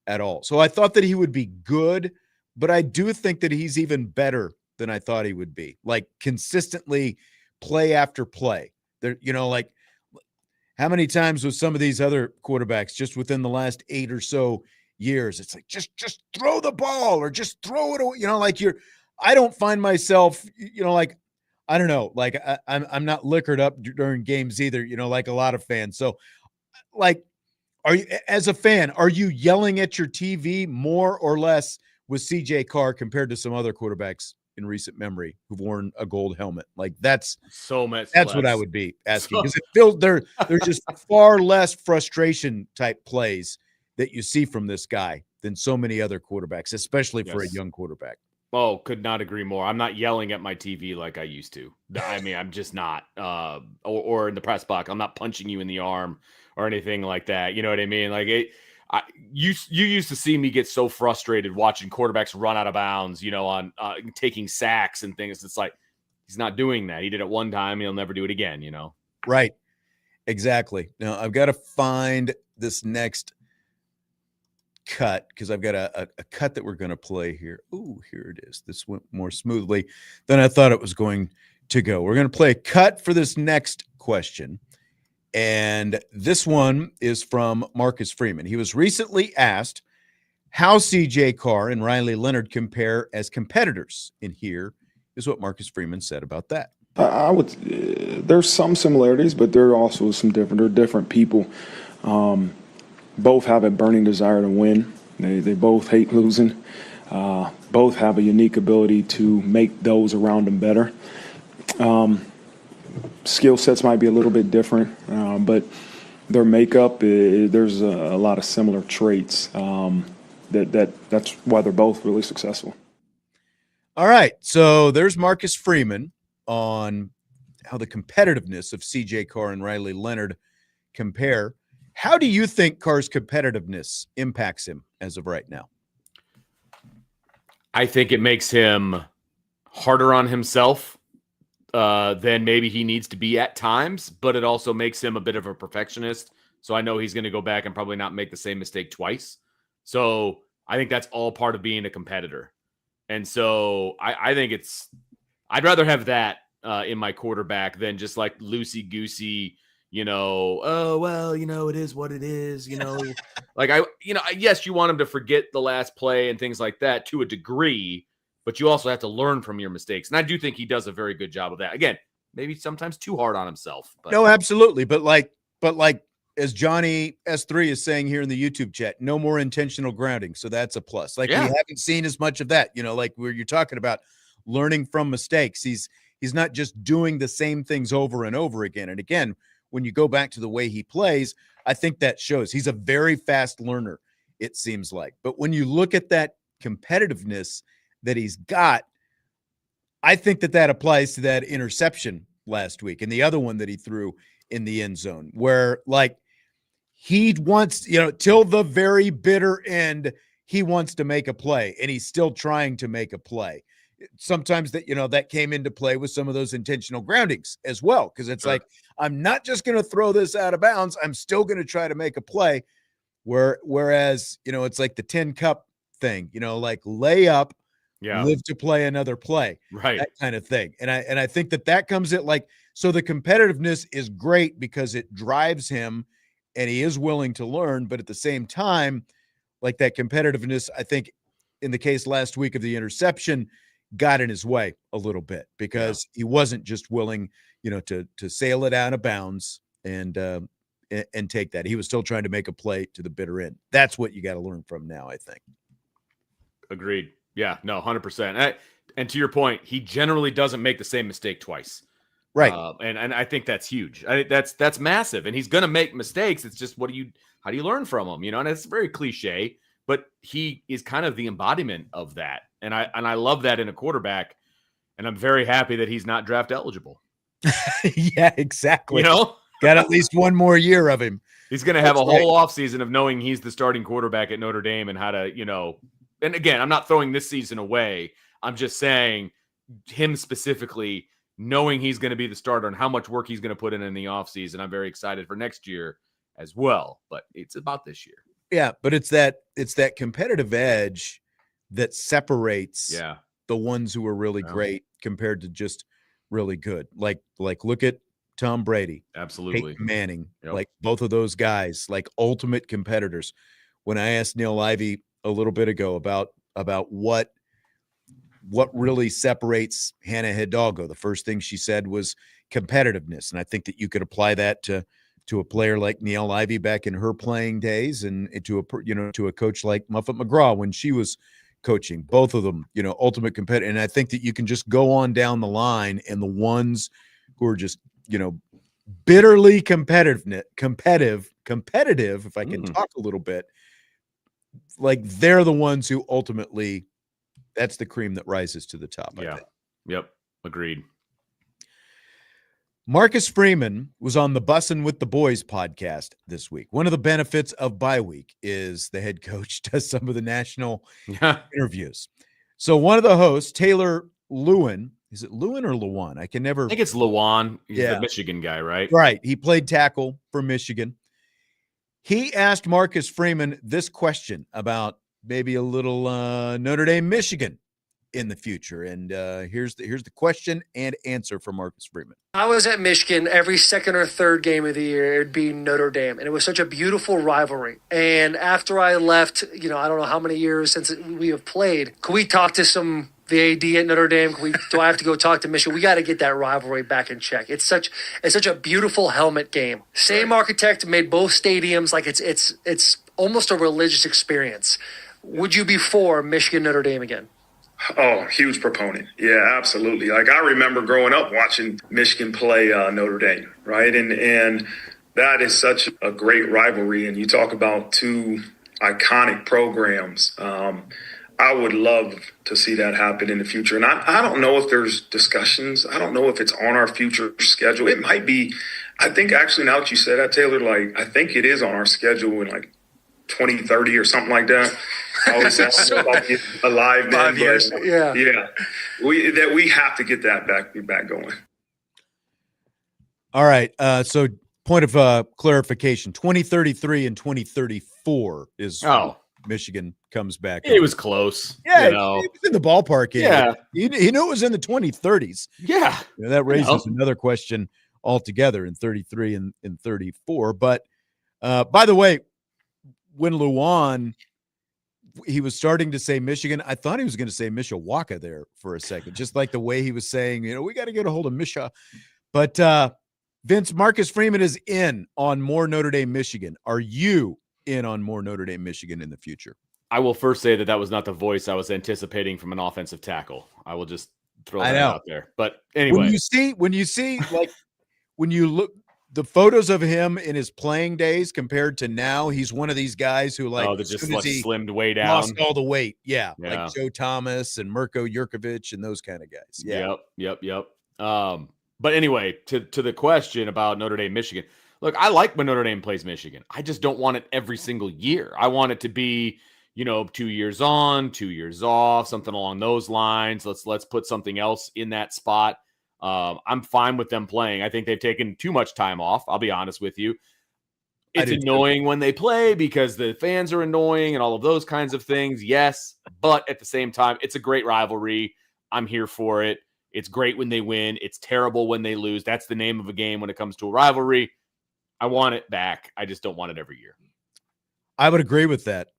at all. So I thought that he would be good, but I do think that he's even better than I thought he would be. Like, consistently play after play. There, you know, like, how many times with some of these other quarterbacks just within the last 8 or so years, it's like, just throw the ball or just throw it away. You know, like, I don't find myself, you know, like, I don't know, like, I'm not liquored up during games either, you know, like a lot of fans. So, like, are you, as a fan, are you yelling at your TV more or less with CJ Carr compared to some other quarterbacks in recent memory who've worn a gold helmet? Like, that's so much. That's less. What I would be asking, because it feels there's just far less frustration type plays that you see from this guy than so many other quarterbacks, especially for a young quarterback. Oh, could not agree more. I'm not yelling at my TV like I used to. I mean, I'm just not. Or in the press box, I'm not punching you in the arm or anything like that. You know what I mean? Like, you used to see me get so frustrated watching quarterbacks run out of bounds, you know, on taking sacks and things. It's like, he's not doing that. He did it one time. He'll never do it again, you know? Right. Exactly. Now, I've got to find this next cut because I've got a cut that we're going to play here. Ooh, here it is. This went more smoothly than I thought it was going to go. We're going to play a cut for this next question. And this one is from Marcus Freeman. He was recently asked how CJ Carr and Riley Leonard compare as competitors. And here is what Marcus Freeman said about that. I would. There's some similarities, but there are also some different. They're different people. Both have a burning desire to win. They both hate losing. Both have a unique ability to make those around them better. Skill sets might be a little bit different, but their makeup, there's a lot of similar traits. That's why they're both really successful. All right, so there's Marcus Freeman on how the competitiveness of CJ Carr and Riley Leonard compare. How do you think Carr's competitiveness impacts him as of right now? I think it makes him harder on himself than maybe he needs to be at times, but it also makes him a bit of a perfectionist. So I know he's going to go back and probably not make the same mistake twice. So I think that's all part of being a competitor. And so I think it's I'd rather have that in my quarterback than just like loosey-goosey, oh, well, it is what it is, like yes, you want him to forget the last play and things like that to a degree, but you also have to learn from your mistakes. And I do think he does a very good job of that. Again, maybe sometimes too hard on himself. But. No, absolutely. But like as Johnny S3 is saying here in the YouTube chat, no more intentional grounding. So that's a plus. Like we haven't seen as much of that, like where you're talking about learning from mistakes. He's not just doing the same things over and over again. And again, when you go back to the way he plays, I think that shows he's a very fast learner, it seems like. But when you look at that competitiveness that he's got, I think that applies to that interception last week and the other one that he threw in the end zone, where like he wants, till the very bitter end, he wants to make a play and he's still trying to make a play. Sometimes that came into play with some of those intentional groundings as well. Cause it's like, I'm not just going to throw this out of bounds. I'm still going to try to make a play whereas, it's like the 10 cup thing, like lay up, live to play another play, right? That kind of thing. And I think that comes at like, so the competitiveness is great because it drives him and he is willing to learn. But at the same time, like that competitiveness, I think in the case last week of the interception got in his way a little bit because he wasn't just willing, to sail it out of bounds and take that. He was still trying to make a play to the bitter end. That's what you got to learn from now, I think. Agreed. Yeah, no, 100%. And to your point, he generally doesn't make the same mistake twice. Right. And I think that's huge. That's massive. And he's going to make mistakes. It's just how do you learn from them? And it's very cliche, but he is kind of the embodiment of that. And I love that in a quarterback. And I'm very happy that he's not draft eligible. Yeah, exactly. Got at least one more year of him. He's going to have a whole offseason of knowing he's the starting quarterback at Notre Dame and how to, and again, I'm not throwing this season away. I'm just saying him specifically knowing he's going to be the starter and how much work he's going to put in the offseason. I'm very excited for next year as well, but it's about this year. Yeah, but it's that competitive edge that separates the ones who are really great compared to just really good. Like look at Tom Brady, absolutely, Peyton Manning, like both of those guys, like ultimate competitors. When I asked Niele Ivey a little bit ago about what really separates Hannah Hidalgo, the first thing she said was competitiveness, and I think that you could apply that to a player like Niele Ivey back in her playing days, and to a coach like Muffet McGraw when she was coaching. Both of them, ultimate competitive. And I think that you can just go on down the line, and the ones who are just bitterly competitive. If I can talk a little bit, like they're the ones who ultimately, that's the cream that rises to the top. I think. Yep. Agreed. Marcus Freeman was on the Bussin' with the Boys podcast this week. One of the benefits of bye week is the head coach does some of the national interviews. So one of the hosts, Taylor Lewin, is it Lewin or Lewan? I think it's Lewan. He's the Michigan guy, right? Right. He played tackle for Michigan. He asked Marcus Freeman this question about maybe a little Notre Dame, Michigan in the future. And here's the question and answer from Marcus Freeman. I was at Michigan every second or third game of the year. It'd be Notre Dame. And it was such a beautiful rivalry. And after I left, I don't know how many years since we have played, could we talk to the AD at Notre Dame? Do I have to go talk to Michigan? We got to get that rivalry back in check. It's such a beautiful helmet game. Same architect made both stadiums. Like it's almost a religious experience. Would you be for Michigan Notre Dame again? Oh, huge proponent. Yeah, absolutely. Like I remember growing up watching Michigan play Notre Dame, right? And that is such a great rivalry. And you talk about two iconic programs. I would love to see that happen in the future. And I don't know if there's discussions. I don't know if it's on our future schedule. It might be. I think actually now that you said that, Taylor, like I think it is on our schedule in like 2030 or something like that. I always say about being alive then. 5 years. Yeah. We have to get that back going. All right. So point of clarification, 2033 and 2034 is Michigan comes back. It was close. Yeah, you know. it was in the ballpark. Yeah. He knew it was in the 2030s. Yeah. That raises another question altogether in 33 and in 34. But by the way, when Luan, he was starting to say Michigan, I thought he was going to say Mishawaka there for a second, just like the way he was saying, we got to get a hold of Misha. But Vince, Marcus Freeman is in on more Notre Dame, Michigan. Are you in on more Notre Dame, Michigan in the future? I will first say that was not the voice I was anticipating from an offensive tackle. I will just throw that out there. But anyway, when you see like when you look the photos of him in his playing days compared to now, he's one of these guys who that just like slimmed way down, lost all the weight. Yeah, like Joe Thomas and Mirko Jurkovic and those kind of guys. Yeah. Yep. But anyway, to the question about Notre Dame, Michigan. Look, I like when Notre Dame plays Michigan. I just don't want it every single year. I want it to be, 2 years on, 2 years off, something along those lines. Let's put something else in that spot. I'm fine with them playing. I think they've taken too much time off. I'll be honest with you. It's annoying when they play because the fans are annoying and all of those kinds of things. Yes, but at the same time, it's a great rivalry. I'm here for it. It's great when they win. It's terrible when they lose. That's the name of a game when it comes to a rivalry. I want it back. I just don't want it every year. I would agree with that.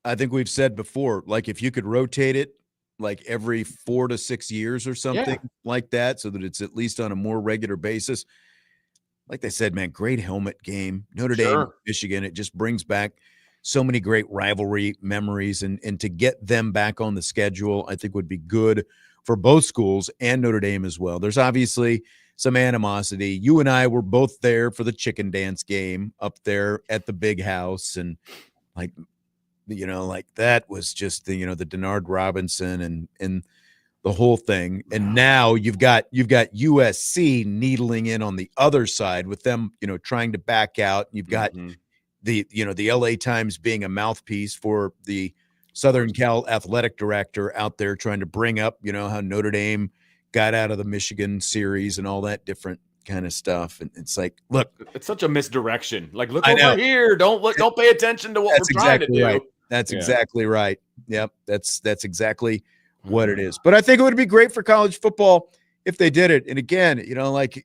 I think we've said before, like if you could rotate it like every 4 to 6 years or something like that, so that it's at least on a more regular basis. Like they said, man, great helmet game. Notre Dame, Michigan, it just brings back so many great rivalry memories. And to get them back on the schedule, I think would be good for both schools and Notre Dame as well. There's obviously some animosity. You and I were both there for the chicken dance game up there at the big house. And like that was just the Denard Robinson and the whole thing. And now you've got USC needling in on the other side with them, trying to back out. You've got the LA Times being a mouthpiece for the Southern Cal athletic director out there trying to bring up, how Notre Dame got out of the Michigan series and all that different kind of stuff. And it's like, look, it's such a misdirection. Like, look over here. Don't pay attention to what we're trying to do. Right. That's exactly right. Yep. That's exactly what it is. But I think it would be great for college football if they did it. And again, like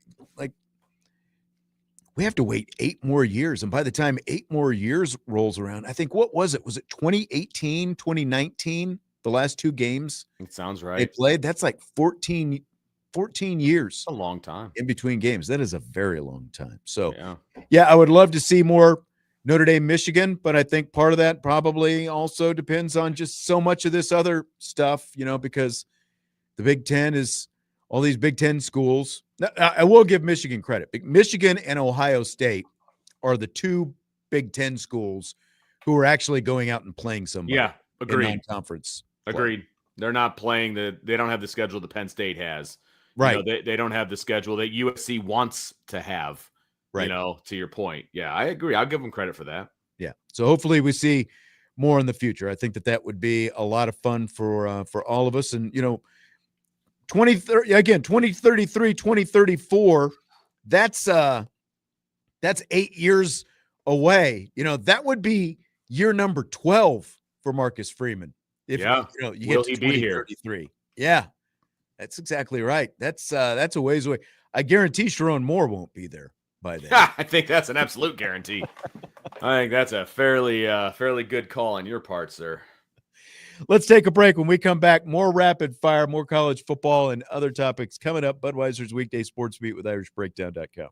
we have to wait 8 more years. And by the time 8 more years rolls around, I think, what was it? Was it 2018, 2019? The last 2 games it sounds right. They played. That's like 14 years. A long time in between games. That is a very long time. So yeah, I would love to see more Notre Dame, Michigan, but I think part of that probably also depends on just so much of this other stuff, because the Big Ten is all these Big Ten schools. Now, I will give Michigan credit. Michigan and Ohio State are the 2 Big Ten schools who are actually going out and playing somebody. Yeah, agreed. In non-conference. Agreed. They're not playing they don't have the schedule that Penn State has. Right. They don't have the schedule that USC wants to have. Right. To your point. Yeah, I agree. I'll give them credit for that. Yeah. So hopefully we see more in the future. I think that would be a lot of fun for all of us. And, 2033, 2034, that's 8 years away. That would be year number 12 for Marcus Freeman. If you get to 2033. Yeah. That's exactly right. That's a ways away. I guarantee Sharon Moore won't be there by then. I think that's an absolute guarantee. I think that's a fairly good call on your part, sir. Let's take a break. When we come back, more rapid fire, more college football, and other topics coming up. Budweiser's Weekday Sports Beat with IrishBreakdown.com.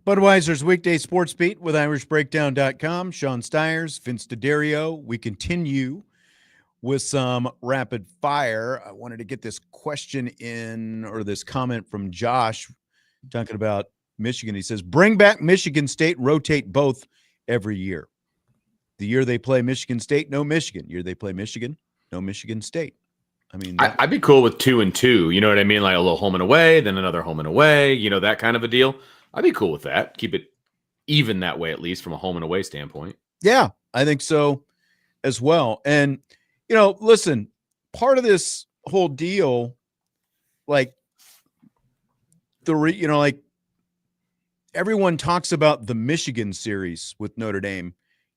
Budweiser's Weekday Sports Beat with IrishBreakdown.com. Sean Stiers, Vince D'Addario. We continue with some rapid fire. I wanted to get this question in, or this comment from Josh talking about Michigan. He says, bring back Michigan State, rotate both every year. The year they play Michigan State, no Michigan. Year they play Michigan, no Michigan State. I mean, I'd be cool with 2 and 2. You know what I mean? Like a little home and away, then another home and away, you know, that kind of a deal. I'd be cool with that. Keep it even that way, at least from a home and away standpoint. Yeah, I think so as well. And, you know, listen, part of this whole deal, like like everyone talks about the Michigan series with Notre Dame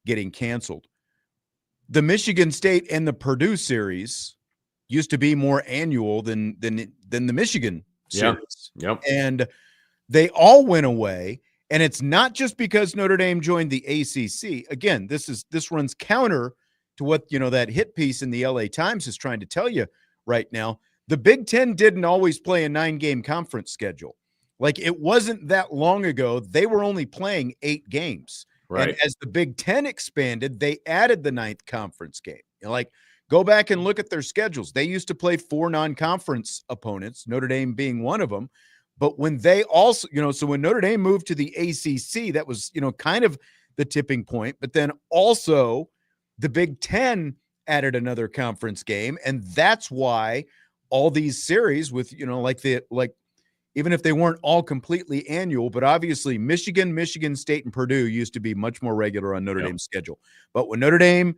getting canceled. The Michigan State and the Purdue series used to be more annual than the Michigan series. Yep. And they all went away. And it's not just because Notre Dame joined the ACC. Again, this runs counter to what, you know, that hit piece in the LA Times is trying to tell you right now. The Big Ten didn't always play a 9-game conference schedule. Like, it wasn't that long ago. They were only playing 8 games. Right. And as the Big Ten expanded, they added the 9th conference game. You know, like, go back and look at their schedules. They used to play 4 non-conference opponents, Notre Dame being one of them. But when they also, you know, so when Notre Dame moved to the ACC, that was, you know, kind of the tipping point. But then also the Big Ten added another conference game. And that's why all these series with, you know, like even if they weren't all completely annual, but obviously Michigan, Michigan State, and Purdue used to be much more regular on Notre Dame's schedule. But when Notre Dame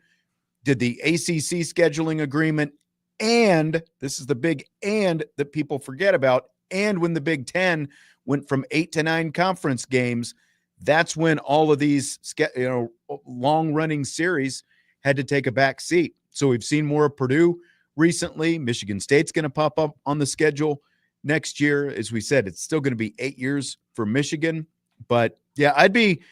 did the ACC scheduling agreement, and this is the big and that people forget about, and when the Big Ten went from 8 to 9 conference games, that's when all of these, you know, long-running series had to take a back seat. So we've seen more of Purdue recently. Michigan State's going to pop up on the schedule next year. As we said, it's still going to be 8 years for Michigan. But yeah, I'd be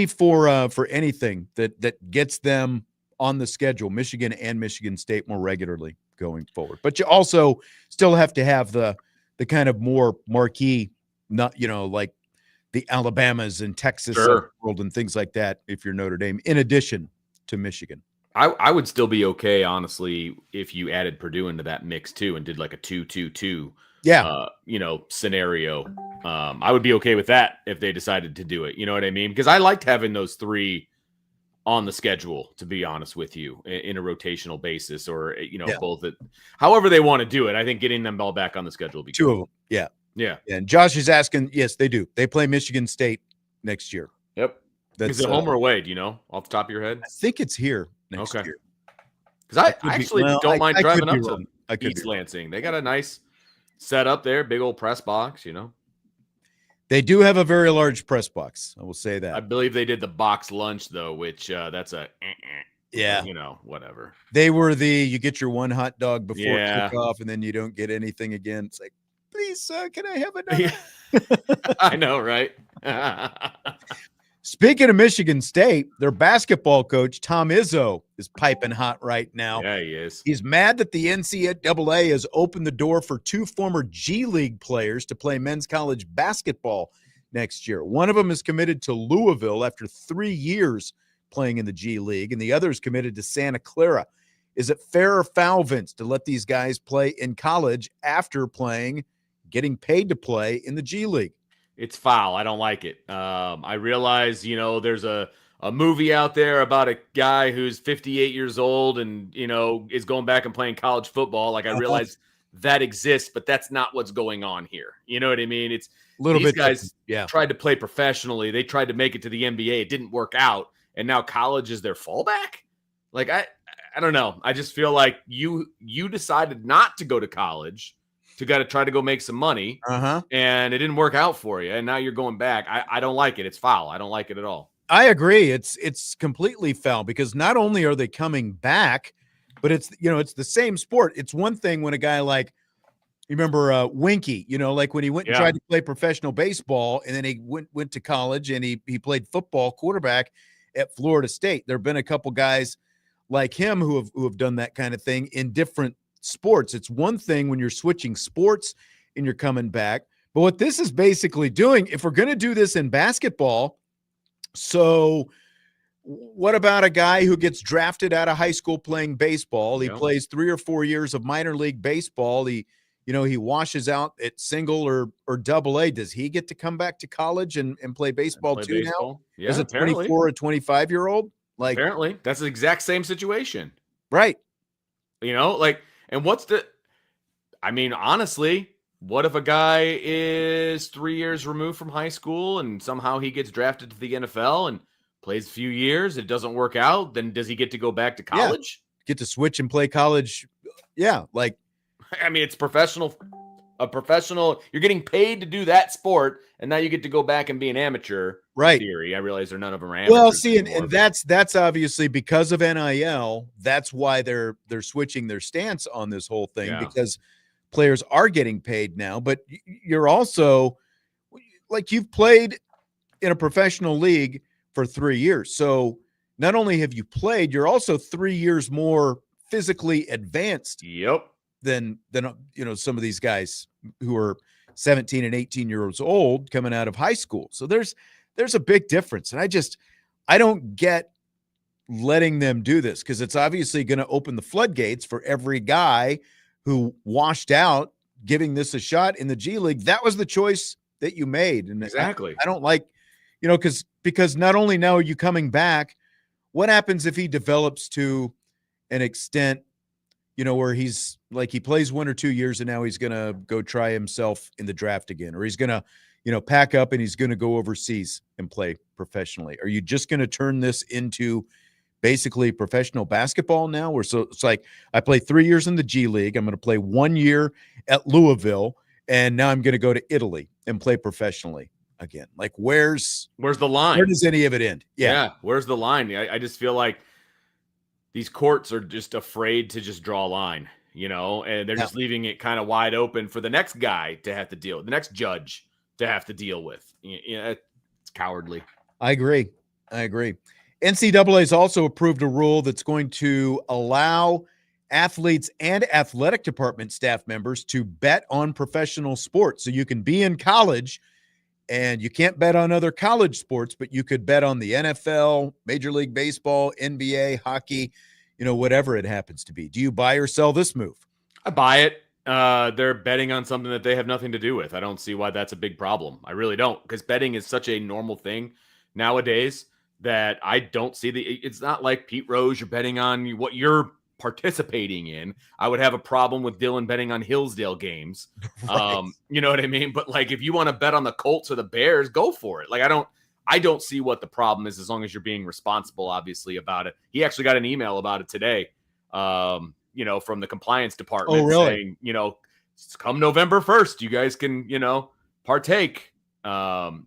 for anything that gets them on the schedule, Michigan and Michigan State, more regularly going forward. But you also still have to have the kind of more marquee, not, you know, like the Alabamas and Texas world and things like that if you're Notre Dame, in addition to Michigan. I would still be okay, honestly, if you added Purdue into that mix too and did like a 2-2-2 you know, scenario. I would be okay with that if they decided to do it. You know what I mean? Because I liked having those 3 on the schedule, to be honest with you, in a rotational basis, or, you know, both at however they want to do it. I think getting them all back on the schedule would be 2 of them. Yeah. Yeah. And Josh is asking, yes, they do. They play Michigan State next year. Yep. Is it home or away? Do you know off the top of your head? I think it's here next year. Because I actually don't mind driving up to East Lansing. They got a nice setup there, big old press box, you know. They do have a very large press box. I will say that. I believe they did the box lunch though, which that's a you know, whatever. They were you get your one hot dog before kickoff, and then you don't get anything again. It's like, please, can I have another? I know, right? Speaking of Michigan State, their basketball coach, Tom Izzo, is piping hot right now. Yeah, he is. He's mad that the NCAA has opened the door for 2 former G League players to play men's college basketball next year. One of them is committed to Louisville after 3 years playing in the G League, and the other is committed to Santa Clara. Is it fair or foul, Vince, to let these guys play in college after getting paid to play in the G League? It's foul. I don't like it. I realize, you know, there's a movie out there about a guy who's 58 years old and, you know, is going back and playing college football. Like, I realize that exists, but that's not what's going on here. You know what I mean? It's these guys tried to play professionally. They tried to make it to the NBA. It didn't work out. And now college is their fallback. Like, I don't know. I just feel like you decided not to go to college to try to go make some money, and it didn't work out for you, and now you're going back. I don't like it. It's foul. I don't like it at all. I agree. It's completely foul, because not only are they coming back, but it's, you know, it's the same sport. It's one thing when a guy like, you remember Winky, you know, like when he went and tried to play professional baseball, and then he went to college and he played football quarterback at Florida State. There have been a couple guys like him who have done that kind of thing in different sports. It's one thing when you're switching sports and you're coming back, But what this is basically doing, if we're going to do this in basketball, so what about a guy who gets drafted out of high school playing baseball? He plays 3 or 4 years of minor league baseball. He washes out at single or double A. Does he get to come back to college and play baseball now? Yeah, as a 24 or 25-year-old? Like, apparently that's the exact same situation. Right. And honestly, what if a guy is 3 years removed from high school and somehow he gets drafted to the NFL and plays a few years, it doesn't work out, then does he get to go back to college? Get to switch and play college. Yeah, it's professional. You're getting paid to do that sport, and now you get to go back and be an amateur. Right. In theory, I realize none of them are amateurs. Well, see, and that's obviously because of NIL. That's why they're switching their stance on this whole thing, because players are getting paid now. But you're also, you've played in a professional league for 3 years. So not only have you played, you're also 3 years more physically advanced. Yep. Than some of these guys who are 17 and 18 years old coming out of high school. So there's a big difference. And I don't get letting them do this, because it's obviously going to open the floodgates for every guy who washed out giving this a shot in the G League. That was the choice that you made. And exactly. I don't like, because not only now are you coming back, what happens if he develops to an extent, where he's he plays 1 or 2 years and now he's going to go try himself in the draft again, or he's going to, pack up and he's going to go overseas and play professionally. Are you just going to turn this into basically professional basketball now? It's like, I play 3 years in the G League. I'm going to play 1 year at Louisville, and now I'm going to go to Italy and play professionally again. Where's the line? Where does any of it end? Yeah. Where's the line? I just feel like these courts are just afraid to just draw a line, and they're just leaving it kind of wide open for the next guy to have to deal with, the next judge to have to deal with. It's cowardly. I agree. NCAA has also approved a rule that's going to allow athletes and athletic department staff members to bet on professional sports. So you can be in college and you can't bet on other college sports, but you could bet on the NFL, Major League Baseball, NBA, hockey, whatever it happens to be. Do you buy or sell this move? I buy it. They're betting on something that they have nothing to do with. I don't see why that's a big problem. I really don't, because betting is such a normal thing nowadays that I don't see it's not like Pete Rose, you're betting on what you're participating in. I would have a problem with Dylan betting on Hillsdale games. Right. You know what I mean? But if you want to bet on the Colts or the Bears, go for it. I don't see what the problem is, as long as you're being responsible, obviously, about it. He actually got an email about it today, from the compliance department saying, come November 1st, you guys can, partake. And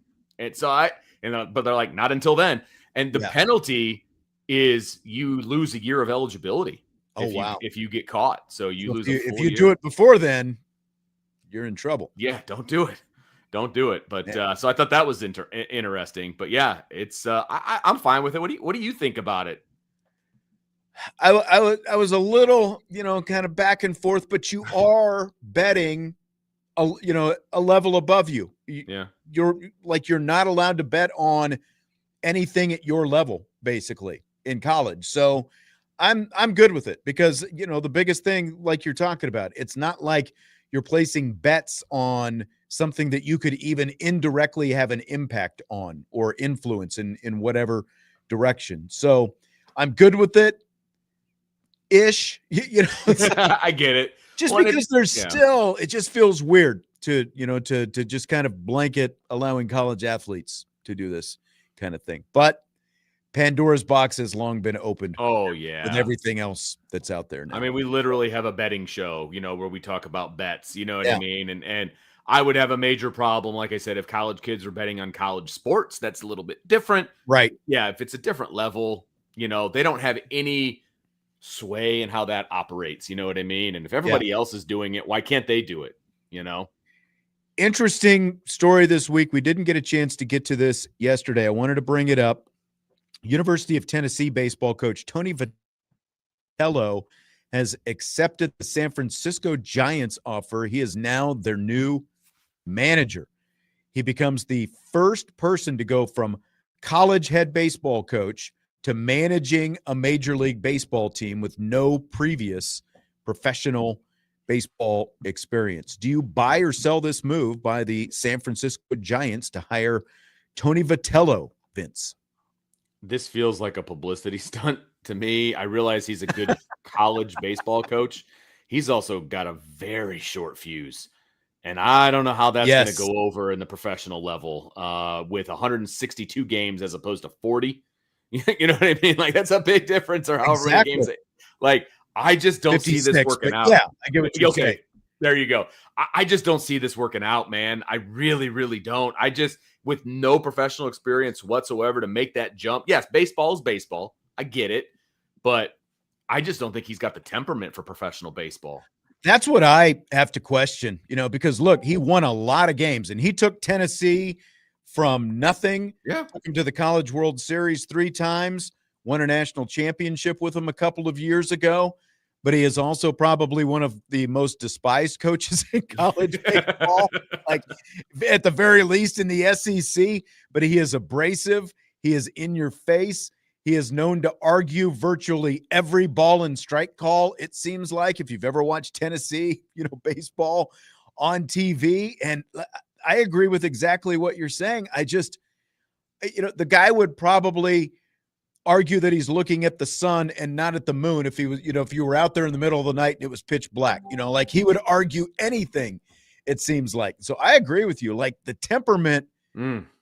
so but they're like, not until then. And the penalty is you lose a year of eligibility. If you get caught. So you lose a full if you year. do it before then, you're in trouble. Yeah, don't do it. But so I thought that was interesting. But yeah, it's I'm fine with it. What do you think about it? I was a little, kind of back and forth, but you are betting a level above you. You're not allowed to bet on anything at your level, basically, in college. So I'm good with it, because the biggest thing, like you're talking about, it's not like you're placing bets on something that you could even indirectly have an impact on or influence in whatever direction. So I'm good with it ish. I get it. Just because there's still, it just feels weird to just kind of blanket allowing college athletes to do this kind of thing. But Pandora's box has long been opened. Oh, yeah. With everything else that's out there now. I mean, we literally have a betting show, where we talk about bets, you know what I mean? And I would have a major problem, like I said, if college kids are betting on college sports. That's a little bit different. Right. Yeah, if it's a different level, they don't have any sway in how that operates, you know what I mean? And if everybody else is doing it, why can't they do it, Interesting story this week. We didn't get a chance to get to this yesterday. I wanted to bring it up. University of Tennessee baseball coach Tony Vitello has accepted the San Francisco Giants offer. He is now their new manager. He becomes the first person to go from college head baseball coach to managing a Major League Baseball team with no previous professional baseball experience. Do you buy or sell this move by the San Francisco Giants to hire Tony Vitello, Vince? This feels like a publicity stunt to me. I realize he's a good college baseball coach. He's also got a very short fuse. And I don't know how that's going to go over in the professional level with 162 games as opposed to 40. You know what I mean? Like, that's a big difference, or however many games. Like, I just don't see this working out. Yeah, I get what you're saying. There you go. I just don't see this working out, man. I really, really don't. I just, with no professional experience whatsoever, to make that jump. Yes, baseball is baseball. I get it. But I just don't think he's got the temperament for professional baseball. That's what I have to question, because look, he won a lot of games, and he took Tennessee from nothing, took him to the College World Series 3 times, won a national championship with him a couple of years ago. But he is also probably one of the most despised coaches in college baseball, like at the very least in the SEC. But he is abrasive. He is in your face. He is known to argue virtually every ball and strike call, it seems like, if you've ever watched Tennessee, baseball on TV. And I agree with exactly what you're saying. I just, the guy would probably argue that he's looking at the sun and not at the moon if he was, if you were out there in the middle of the night and it was pitch black, like he would argue anything, it seems like. So I agree with you. Like the temperament,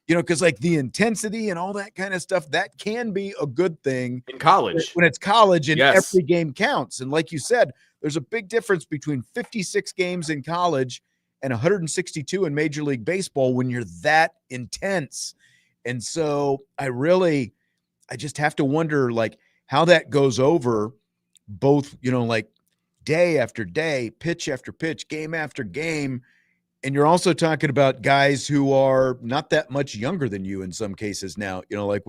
because like the intensity and all that kind of stuff, that can be a good thing in college when it's college and every game counts. And like you said, there's a big difference between 56 games in college and 162 in Major League Baseball when you're that intense. And so I just have to wonder like how that goes over both, like day after day, pitch after pitch, game after game. And you're also talking about guys who are not that much younger than you in some cases now, like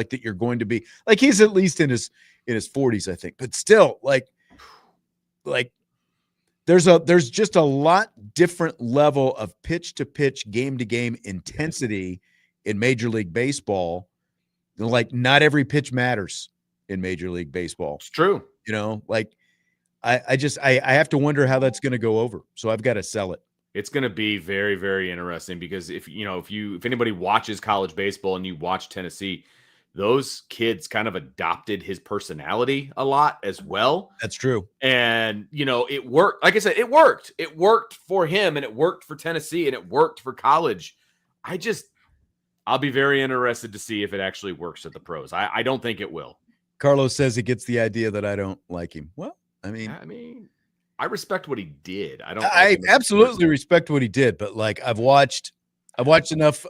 that you're going to be like, he's at least in his 40s, I think, but still like there's just a lot different level of pitch to pitch, game to game intensity in Major League Baseball. Like not every pitch matters in Major League Baseball. It's true. Like I have to wonder how that's going to go over. So I've got to sell it. It's going to be very, very interesting because if anybody watches college baseball and you watch Tennessee, those kids kind of adopted his personality a lot as well. That's true. And, it worked. Like I said, it worked. It worked for him and it worked for Tennessee and it worked for college. I'll be very interested to see if it actually works at the pros. I don't think it will. Carlos says he gets the idea that I don't like him. Well, I mean, I respect what he did. I absolutely respect what he did, but like I've watched enough.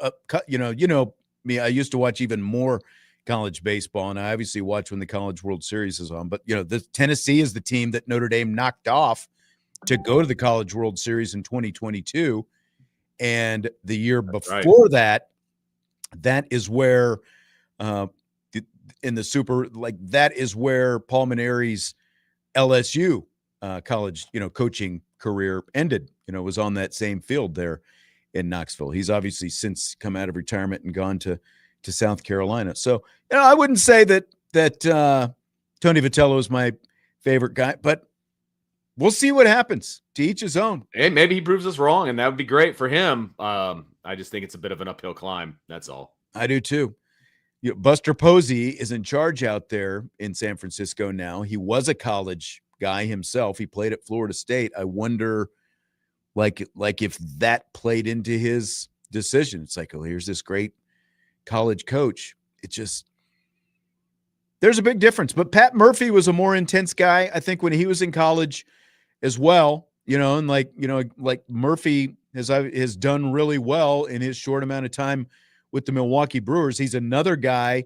Me. I used to watch even more college baseball, and I obviously watch when the College World Series is on. But the Tennessee is the team that Notre Dame knocked off to go to the College World Series in 2022, and the year before that is where in the super, like that is where Paul Maneri's LSU college, coaching career ended, was on that same field there in Knoxville. He's obviously since come out of retirement and gone to South Carolina. So, I wouldn't say that Tony Vitello is my favorite guy, but we'll see what happens. To each his own. Hey, maybe he proves us wrong, and that would be great for him. I just think it's a bit of an uphill climb. That's all. I do too. Buster Posey is in charge out there in San Francisco now. He was a college guy himself. He played at Florida State. I wonder, like if that played into his decision. It's like, oh, here's this great college coach. There's a big difference. But Pat Murphy was a more intense guy, I think, when he was in college as well. And like Murphy has done really well in his short amount of time with the Milwaukee Brewers. He's another guy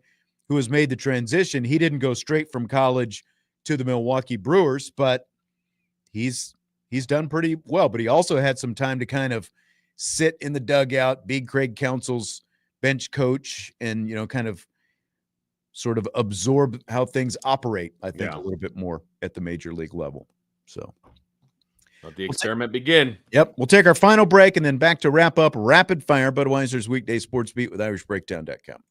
who has made the transition. He didn't go straight from college to the Milwaukee Brewers, but he's done pretty well. But he also had some time to kind of sit in the dugout, be Craig Counsell's bench coach, and kind of sort of absorb how things operate, I think, a little bit more at the major league level. So Let the experiment begin. Yep. We'll take our final break and then back to wrap up Rapid Fire, Budweiser's Weekday Sports Beat with IrishBreakdown.com.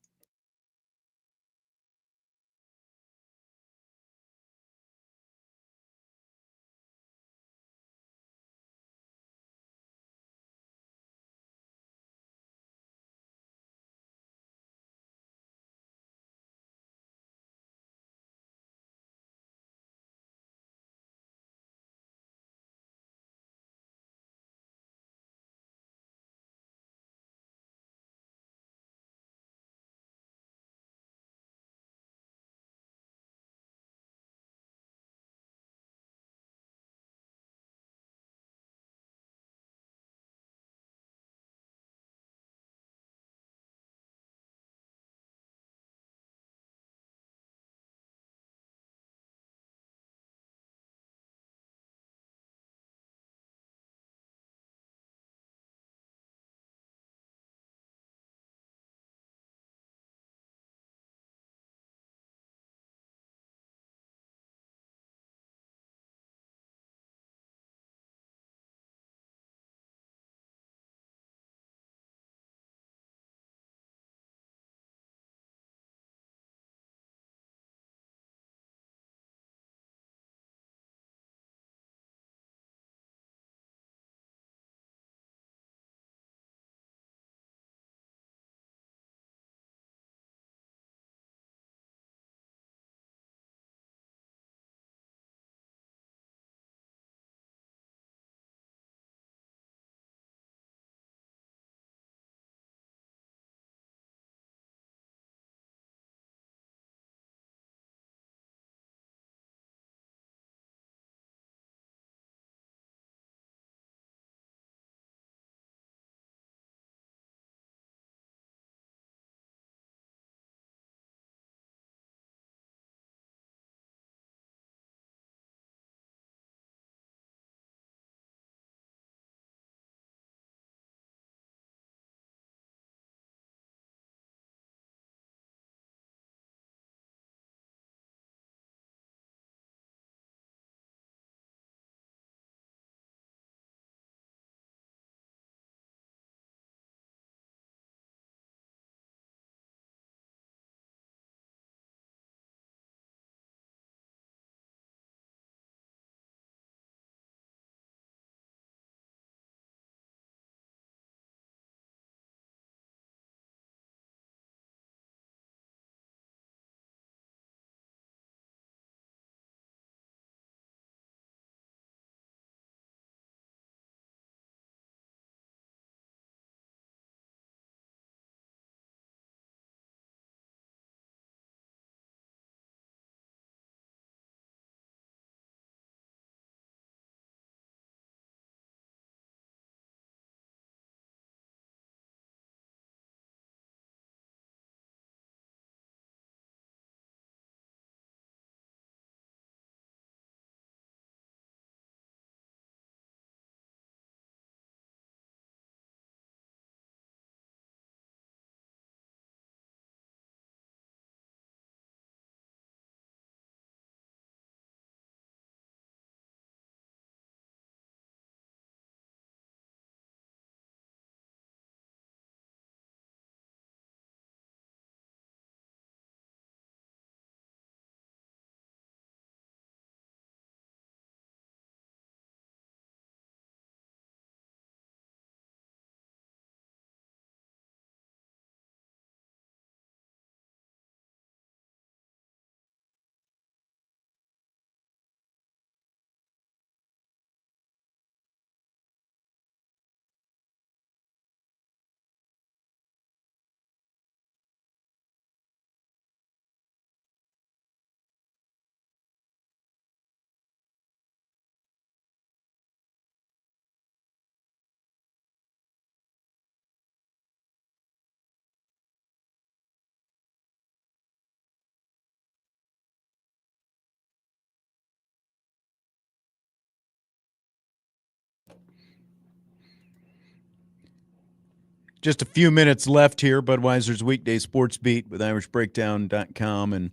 Just a few minutes left here. Budweiser's Weekday Sports Beat with IrishBreakdown.com and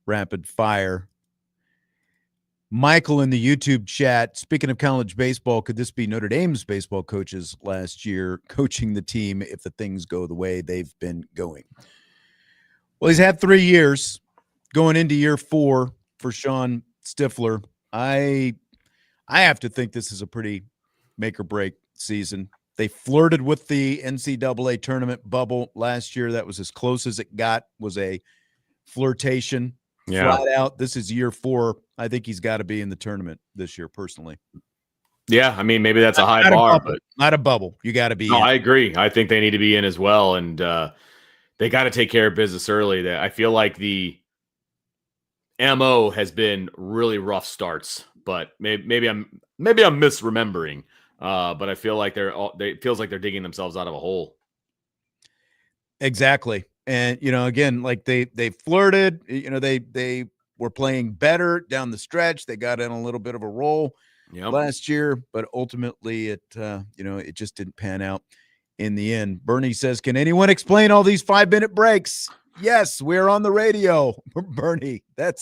Rapid Fire. Michael in the YouTube chat, speaking of college baseball, could this be Notre Dame's baseball coaches last year coaching the team if the things go the way they've been going? Well, he's had 3 years going into year 4 for Sean Stifler. I have to think this is a pretty make or break season. They flirted with the NCAA tournament bubble last year. That was as close as it got, was a flirtation. Yeah. Flat out. This is year 4. I think he's got to be in the tournament this year, personally. Yeah, I mean, maybe that's a high Not bar, bubble, but not a bubble. You got to be no, in. I agree. I think they need to be in as well, and they got to take care of business early. That I feel like the MO has been really rough starts, but maybe I'm misremembering. But I feel like it feels like they're digging themselves out of a hole. Exactly. And, again, like they flirted, they were playing better down the stretch. They got in a little bit of a roll last year, but ultimately it just didn't pan out in the end. Bernie says, can anyone explain all these 5-minute breaks? Yes, we're on the radio, Bernie. That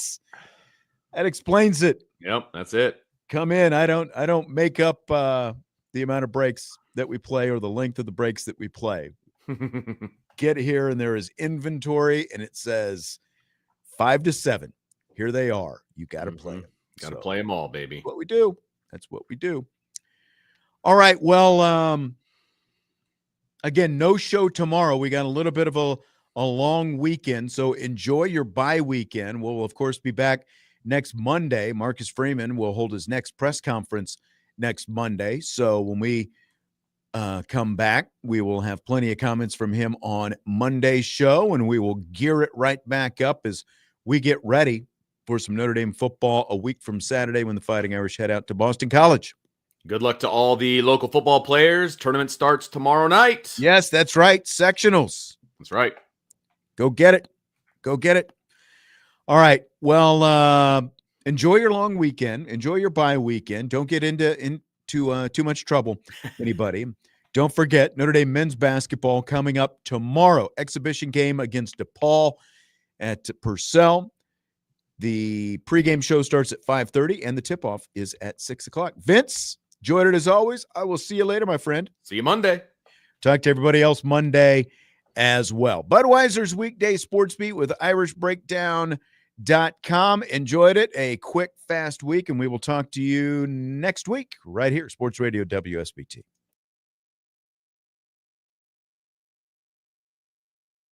explains it. Yep, that's it. Come in. I don't make up the amount of breaks that we play or the length of the breaks that we play. Get here and there is inventory and it says 5 to 7. Here they are. You got to play them. Got to play them all, baby. That's what we do. That's what we do. All right. Well, again, no show tomorrow. We got a little bit of a long weekend, so enjoy your bye weekend. We'll, of course, be back next Monday. Marcus Freeman will hold his next press conference next Monday. So when we come back, we will have plenty of comments from him on Monday's show, and we will gear it right back up as we get ready for some Notre Dame football a week from Saturday when the Fighting Irish head out to Boston College. Good luck to all the local football players. Tournament starts tomorrow night. Yes, that's right. Sectionals. That's right. Go get it. Go get it. All right. Well, enjoy your long weekend. Enjoy your bye weekend. Don't get into too much trouble, anybody. Don't forget, Notre Dame men's basketball coming up tomorrow. Exhibition game against DePaul at Purcell. The pregame show starts at 5:30, and the tip-off is at 6 o'clock. Vince, enjoyed it as always. I will see you later, my friend. See you Monday. Talk to everybody else Monday as well. Budweiser's Weekday Sportsbeat with IrishBreakdown.com. Enjoyed it. A quick, fast week, and we will talk to you next week right here, Sports Radio WSBT.